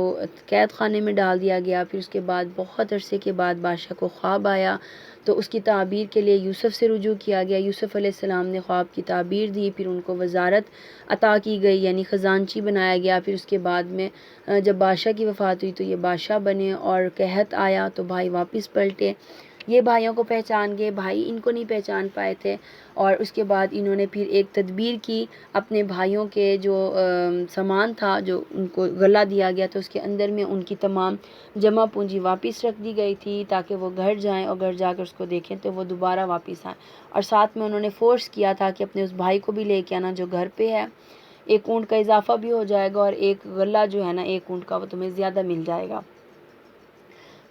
قید خانے میں ڈال دیا گیا، پھر اس کے بعد بہت عرصے کے بعد بادشاہ کو خواب آیا تو اس کی تعبیر کے لیے یوسف سے رجوع کیا گیا، یوسف علیہ السلام نے خواب کی تعبیر دی، پھر ان کو وزارت عطا کی گئی یعنی خزانچی بنایا گیا، پھر اس کے بعد میں جب بادشاہ کی وفات ہوئی تو یہ بادشاہ بنے اور قحط آیا تو بھائی واپس پلٹے، یہ بھائیوں کو پہچان گئے، بھائی ان کو نہیں پہچان پائے تھے، اور اس کے بعد انہوں نے پھر ایک تدبیر کی، اپنے بھائیوں کے جو سامان تھا جو ان کو غلہ دیا گیا تو اس کے اندر میں ان کی تمام جمع پونجی واپس رکھ دی گئی تھی تاکہ وہ گھر جائیں اور گھر جا کر اس کو دیکھیں تو وہ دوبارہ واپس آئیں، اور ساتھ میں انہوں نے فورس کیا تھا کہ اپنے اس بھائی کو بھی لے کے آنا جو گھر پہ ہے، ایک اونٹ کا اضافہ بھی ہو جائے گا اور ایک غلہ جو ہے نا ایک اونٹ کا وہ تمہیں زیادہ مل جائے گا۔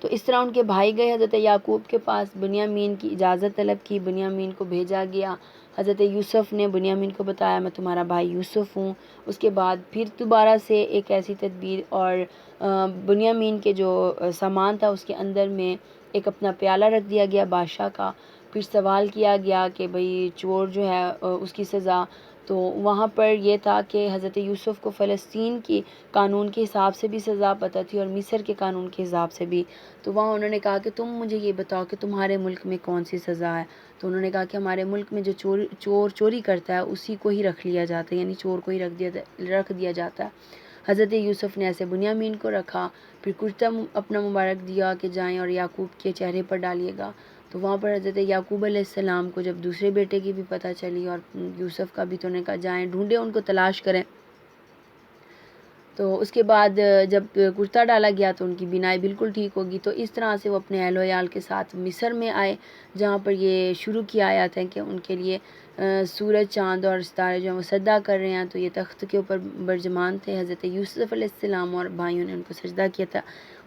تو اس طرح ان کے بھائی گئے حضرت یعقوب کے پاس، بنیامین کی اجازت طلب کی، بنیامین کو بھیجا گیا، حضرت یوسف نے بنیامین کو بتایا میں تمہارا بھائی یوسف ہوں، اس کے بعد پھر دوبارہ سے ایک ایسی تدبیر اور بنیامین کے جو سامان تھا اس کے اندر میں ایک اپنا پیالہ رکھ دیا گیا بادشاہ کا، پھر سوال کیا گیا کہ بھئی چور جو ہے اس کی سزا، تو وہاں پر یہ تھا کہ حضرت یوسف کو فلسطین کی قانون کے حساب سے بھی سزا پتہ تھی اور مصر کے قانون کے حساب سے بھی، تو وہاں انہوں نے کہا کہ تم مجھے یہ بتاؤ کہ تمہارے ملک میں کون سی سزا ہے، تو انہوں نے کہا کہ ہمارے ملک میں جو چور چوری کرتا ہے اسی کو ہی رکھ لیا جاتا ہے، یعنی چور کو ہی رکھ دیا جاتا ہے۔ حضرت یوسف نے ایسے بنیامین کو رکھا، پھر کرتا اپنا مبارک دیا کہ جائیں اور یعقوب کے چہرے پر ڈالیے گا، تو وہاں پر حضرت یعقوب علیہ السلام کو جب دوسرے بیٹے کی بھی پتہ چلی اور یوسف کا بھی، تو انہوں نے کہا جائیں ڈھونڈیں ان کو، تلاش کریں، تو اس کے بعد جب کرتا ڈالا گیا تو ان کی بینائی بالکل ٹھیک ہوگی، تو اس طرح سے وہ اپنے اہل و عیال کے ساتھ مصر میں آئے جہاں پر یہ شروع کیا آیات ہے کہ ان کے لیے سورج چاند اور ستارے جو ہیں وہ سجدہ کر رہے ہیں، تو یہ تخت کے اوپر برجمان تھے، حضرت یوسف علیہ السلام اور بھائیوں نے ان کو سجدہ کیا تھا،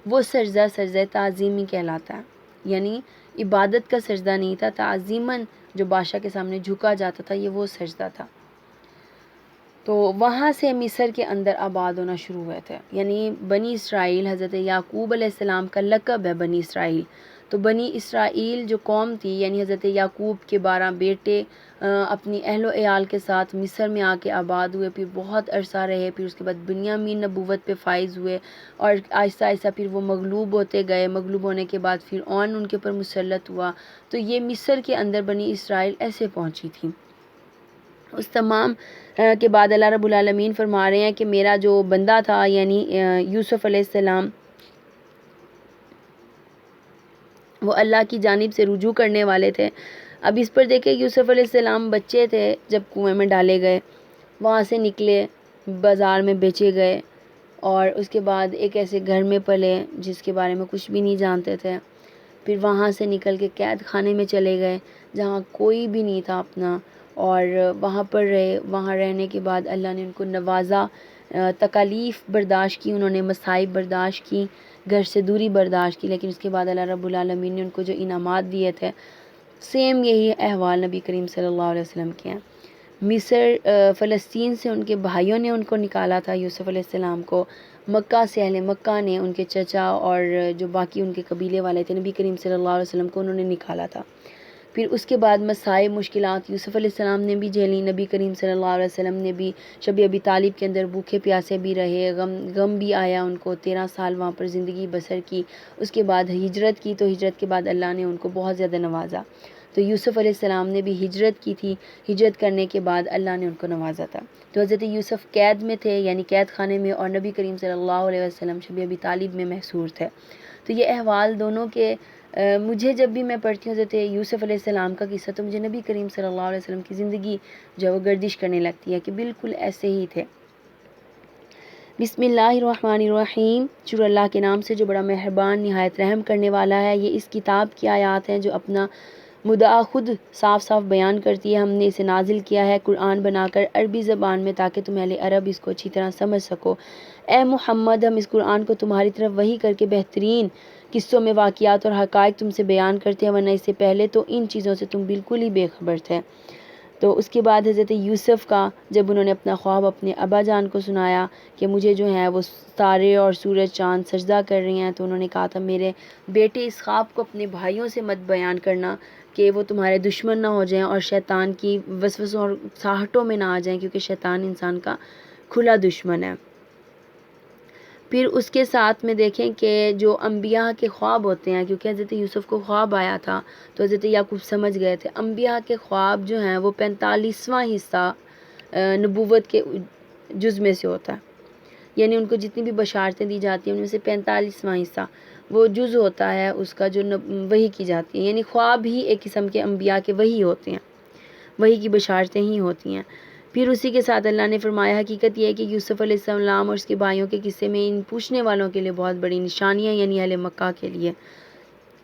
وہ سجدہ تعظیمی کہلاتا ہے، یعنی عبادت کا سجدہ نہیں تھا، تعظیماً جو بادشاہ کے سامنے جھکا جاتا تھا یہ وہ سجدہ تھا۔ تو وہاں سے مصر کے اندر آباد ہونا شروع ہوئے تھے، یعنی بنی اسرائیل، حضرت یعقوب علیہ السلام کا لقب ہے بنی اسرائیل، تو بنی اسرائیل جو قوم تھی یعنی حضرت یعقوب کے 12 بیٹے اپنی اہل و عیال کے ساتھ مصر میں آ کے آباد ہوئے، پھر بہت عرصہ رہے، پھر اس کے بعد بنیامین نبوت پہ فائز ہوئے اور آہستہ آہستہ پھر وہ مغلوب ہوتے گئے، مغلوب ہونے کے بعد فرعون ان کے اوپر مسلط ہوا، تو یہ مصر کے اندر بنی اسرائیل ایسے پہنچی تھی۔ اس تمام کے بعد اللہ رب العالمین فرما رہے ہیں کہ میرا جو بندہ تھا یعنی یوسف علیہ السلام وہ اللہ کی جانب سے رجوع کرنے والے تھے۔ اب اس پر دیکھیں یوسف علیہ السلام بچے تھے جب کنویں میں ڈالے گئے، وہاں سے نکلے، بازار میں بیچے گئے اور اس کے بعد ایک ایسے گھر میں پلے جس کے بارے میں کچھ بھی نہیں جانتے تھے، پھر وہاں سے نکل کے قید خانے میں چلے گئے جہاں کوئی بھی نہیں تھا اپنا، اور وہاں پر رہے، وہاں رہنے کے بعد اللہ نے ان کو نوازا، تکالیف برداشت کی، انہوں نے مصائب برداشت کی، گھر سے دوری برداشت کی، لیکن اس کے بعد اللہ رب العالمین نے ان کو جو انعامات دیے تھے سیم یہی احوال نبی کریم صلی اللہ علیہ وسلم کے ہیں۔ مصر فلسطین سے ان کے بھائیوں نے ان کو نکالا تھا، یوسف علیہ السلام کو، مکہ سے اہل مکہ نے، ان کے چچا اور جو باقی ان کے قبیلے والے تھے نبی کریم صلی اللہ علیہ وسلم کو انہوں نے نکالا تھا۔ پھر اس کے بعد مصائب مشکلات یوسف علیہ السلام نے بھی جھیلی، نبی کریم صلی اللہ علیہ وسلم نے بھی، شب ابی طالب کے اندر بھوکے پیاسے بھی رہے، غم بھی آیا ان کو، 13 سال وہاں پر زندگی بسر کی، اس کے بعد ہجرت کی، تو ہجرت کے بعد اللہ نے ان کو بہت زیادہ نوازا، تو یوسف علیہ السلام نے بھی ہجرت کی تھی، ہجرت کرنے کے بعد اللہ نے ان کو نوازا تھا، تو حضرت یوسف قید میں تھے یعنی قید خانے میں، اور نبی کریم صلی اللہ علیہ وسلم شب ابی طالب میں محصور تھے، تو یہ احوال دونوں کے مجھے جب بھی میں پڑھتی ہوں حضرت یوسف علیہ السلام کا قصہ تو مجھے نبی کریم صلی اللہ علیہ وسلم کی زندگی جو وہ گردش کرنے لگتی ہے کہ بالکل ایسے ہی تھے۔ بسم اللہ الرحمن الرحیم، شروع اللہ کے نام سے جو بڑا مہربان نہایت رحم کرنے والا ہے۔ یہ اس کتاب کی آیات ہیں جو اپنا مدعا خود صاف صاف بیان کرتی ہے۔ ہم نے اسے نازل کیا ہے قرآن بنا کر عربی زبان میں تاکہ تم اہل عرب اس کو اچھی طرح سمجھ سکو۔ اے محمد، ہم اس قرآن کو تمہاری طرف وحی کر کے بہترین قصوں میں واقعات اور حقائق تم سے بیان کرتے ہیں، ورنہ اس سے پہلے تو ان چیزوں سے تم بالکل ہی بے خبر تھے۔ تو اس کے بعد حضرت یوسف کا جب انہوں نے اپنا خواب اپنے ابا جان کو سنایا کہ مجھے جو ہے وہ ستارے اور سورج چاند سجدہ کر رہے ہیں، تو انہوں نے کہا تھا میرے بیٹے اس خواب کو اپنے بھائیوں سے مت بیان کرنا کہ وہ تمہارے دشمن نہ ہو جائیں اور شیطان کی وسوسوں اور ساہٹوں میں نہ آ جائیں، کیونکہ شیطان انسان کا کھلا دشمن ہے۔ پھر اس کے ساتھ میں دیکھیں کہ جو انبیاء کے خواب ہوتے ہیں، کیونکہ حضرت یوسف کو خواب آیا تھا تو حضرت یعقوب سمجھ گئے تھے، انبیاء کے خواب جو ہیں وہ 45واں حصہ نبوت کے جز میں سے ہوتا ہے، یعنی ان کو جتنی بھی بشارتیں دی جاتی ہیں ان میں سے 45واں حصہ وہ جز ہوتا ہے اس کا جو وحی کی جاتی ہے، یعنی خواب ہی ایک قسم کے انبیاء کے وحی ہوتے ہیں، وحی کی بشارتیں ہی ہوتی ہیں۔ پھر اسی کے ساتھ اللہ نے فرمایا حقیقت یہ ہے کہ یوسف علیہ السلام اور اس کے بھائیوں کے قصے میں ان پوچھنے والوں کے لیے بہت بڑی نشانیاں، یعنی اہل مکہ کے لیے،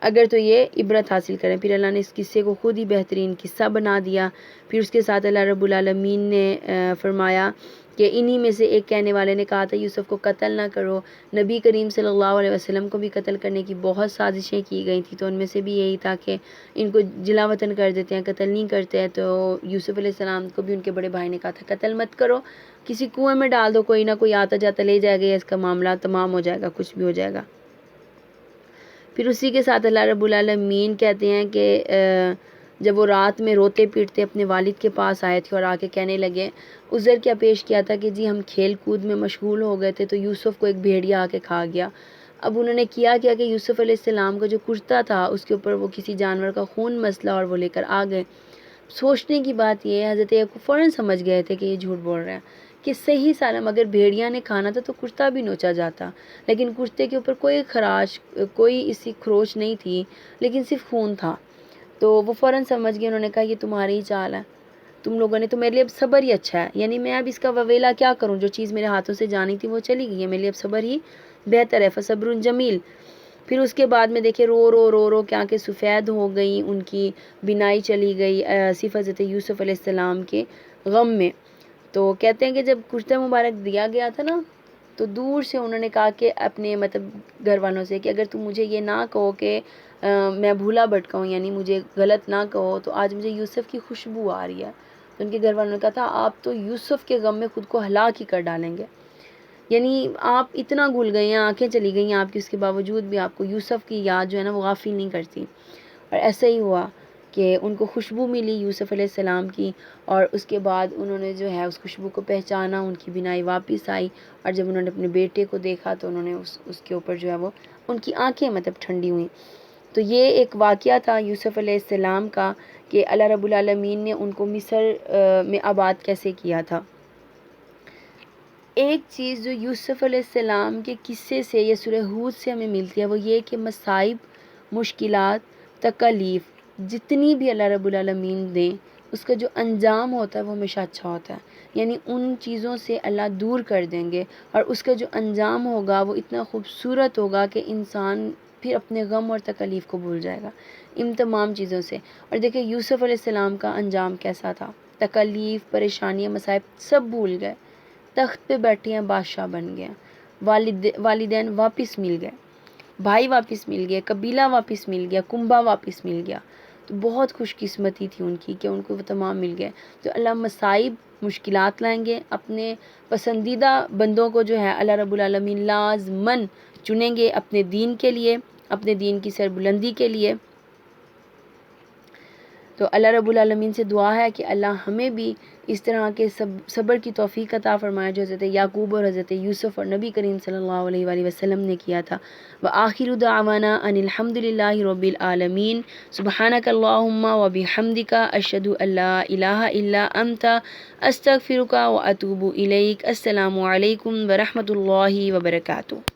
اگر تو یہ عبرت حاصل کریں۔ پھر اللہ نے اس قصے کو خود ہی بہترین قصہ بنا دیا۔ پھر اس کے ساتھ اللہ رب العالمین نے فرمایا کہ انہی میں سے ایک کہنے والے نے کہا تھا یوسف کو قتل نہ کرو، نبی کریم صلی اللہ علیہ وسلم کو بھی قتل کرنے کی بہت سازشیں کی گئی تھیں، تو ان میں سے بھی یہی تھا کہ ان کو جلا وطن کر دیتے ہیں، قتل نہیں کرتے ہیں۔ تو یوسف علیہ السلام کو بھی ان کے بڑے بھائی نے کہا تھا قتل مت کرو، کسی کنویں میں ڈال دو، کوئی نہ کوئی آتا جاتا لے جائے گا، یا اس کا معاملہ تمام ہو جائے گا، کچھ بھی ہو جائے گا۔ پھر اسی کے ساتھ اللہ رب العالمین کہتے ہیں کہ جب وہ رات میں روتے پیٹتے اپنے والد کے پاس آئے تھے اور آ کے کہنے لگے، عذر کیا پیش کیا تھا کہ جی ہم کھیل کود میں مشغول ہو گئے تھے تو یوسف کو ایک بھیڑیا آ کے کھا گیا۔ اب انہوں نے کیا کہ یوسف علیہ السلام کا جو کرتا تھا اس کے اوپر وہ کسی جانور کا خون مسلا اور وہ لے کر آ گئے۔ سوچنے کی بات یہ ہے حضرت یعقوب فوراً سمجھ گئے تھے کہ یہ جھوٹ بول رہے ہیں، کہ صحیح سالم اگر بھیڑیا نے کھانا تھا تو کرتا بھی نوچا جاتا، لیکن کرتے کے اوپر کوئی خراش، کوئی اسی خروش نہیں تھی، لیکن صرف خون تھا۔ تو وہ فوراً سمجھ گئے، انہوں نے کہا یہ تمہاری ہی چال ہے، تم لوگوں نے، تو میرے لیے اب صبر ہی اچھا ہے، یعنی میں اب اس کا وویلا کیا کروں، جو چیز میرے ہاتھوں سے جانی تھی وہ چلی گئی ہے، میرے لیے اب صبر ہی بہتر ہے، فصبر جمیل۔ پھر اس کے بعد میں دیکھے رو رو رو رو کے آنکھیں سفید ہو گئیں، ان کی بینائی چلی گئی صرف حضرت یوسف علیہ السلام کے غم میں۔ تو کہتے ہیں کہ جب کرتا مبارک دیا گیا تھا نا تو دور سے انہوں نے کہا کہ اپنے مطلب گھر والوں سے کہ اگر تم مجھے یہ نہ کہو کہ میں بھولا بھٹکا ہوں، یعنی مجھے غلط نہ کہو، تو آج مجھے یوسف کی خوشبو آ رہی ہے۔ تو ان کے گھر والوں نے کہا تھا آپ تو یوسف کے غم میں خود کو ہلاک ہی کر ڈالیں گے، یعنی آپ اتنا گھل گئے ہیں، آنکھیں چلی گئی ہیں آپ کی، اس کے باوجود بھی آپ کو یوسف کی یاد جو ہے نا وہ غافل نہیں کرتی۔ اور ایسا ہی ہوا کہ ان کو خوشبو ملی یوسف علیہ السلام کی، اور اس کے بعد انہوں نے جو ہے اس خوشبو کو پہچانا، ان کی بینائی واپس آئی، اور جب انہوں نے اپنے بیٹے کو دیکھا تو انہوں نے اس کے اوپر جو ہے وہ ان کی آنکھیں مطلب ٹھنڈی ہوئیں۔ تو یہ ایک واقعہ تھا یوسف علیہ السلام کا کہ اللہ رب العالمین نے ان کو مصر میں آباد کیسے کیا تھا۔ ایک چیز جو یوسف علیہ السلام کے قصے سے یا سورہ ہود سے ہمیں ملتی ہے وہ یہ کہ مصائب، مشکلات، تکالیف جتنی بھی اللہ رب العالمین دیں اس کا جو انجام ہوتا ہے وہ ہمیشہ اچھا ہوتا ہے، یعنی ان چیزوں سے اللہ دور کر دیں گے اور اس کا جو انجام ہوگا وہ اتنا خوبصورت ہوگا کہ انسان پھر اپنے غم اور تکالیف کو بھول جائے گا ان تمام چیزوں سے۔ اور دیکھیں یوسف علیہ السلام کا انجام کیسا تھا، تکالیف، پریشانیاں، مصائب سب بھول گئے، تخت پہ بیٹھے ہیں، بادشاہ بن گئے، والدین واپس مل گئے، بھائی واپس مل گئے، قبیلہ واپس مل گیا، کنبہ واپس مل گیا، تو بہت خوش قسمتی تھی ان کی کہ ان کو وہ تمام مل گئے۔ تو اللہ مصائب، مشکلات لائیں گے، اپنے پسندیدہ بندوں کو جو ہے اللہ رب العالمین لازماً چنیں گے اپنے دین کے لیے، اپنے دین کی سربلندی کے لیے۔ تو اللہ رب العالمین سے دعا ہے کہ اللہ ہمیں بھی اس طرح کے صبر کی توفیق عطا فرمائے جو حضرت یعقوب اور حضرت یوسف اور نبی کریم صلی اللہ علیہ وآلہ وسلم نے کیا تھا۔ وآخر دعوانا ان الحمد للہ رب العالمین، سبحانک اللہم وبحمدک، اشہد ان لا الہ الا انت، استغفرک واتوب الیک۔ السلام علیکم ورحمۃ اللہ وبرکاتہ۔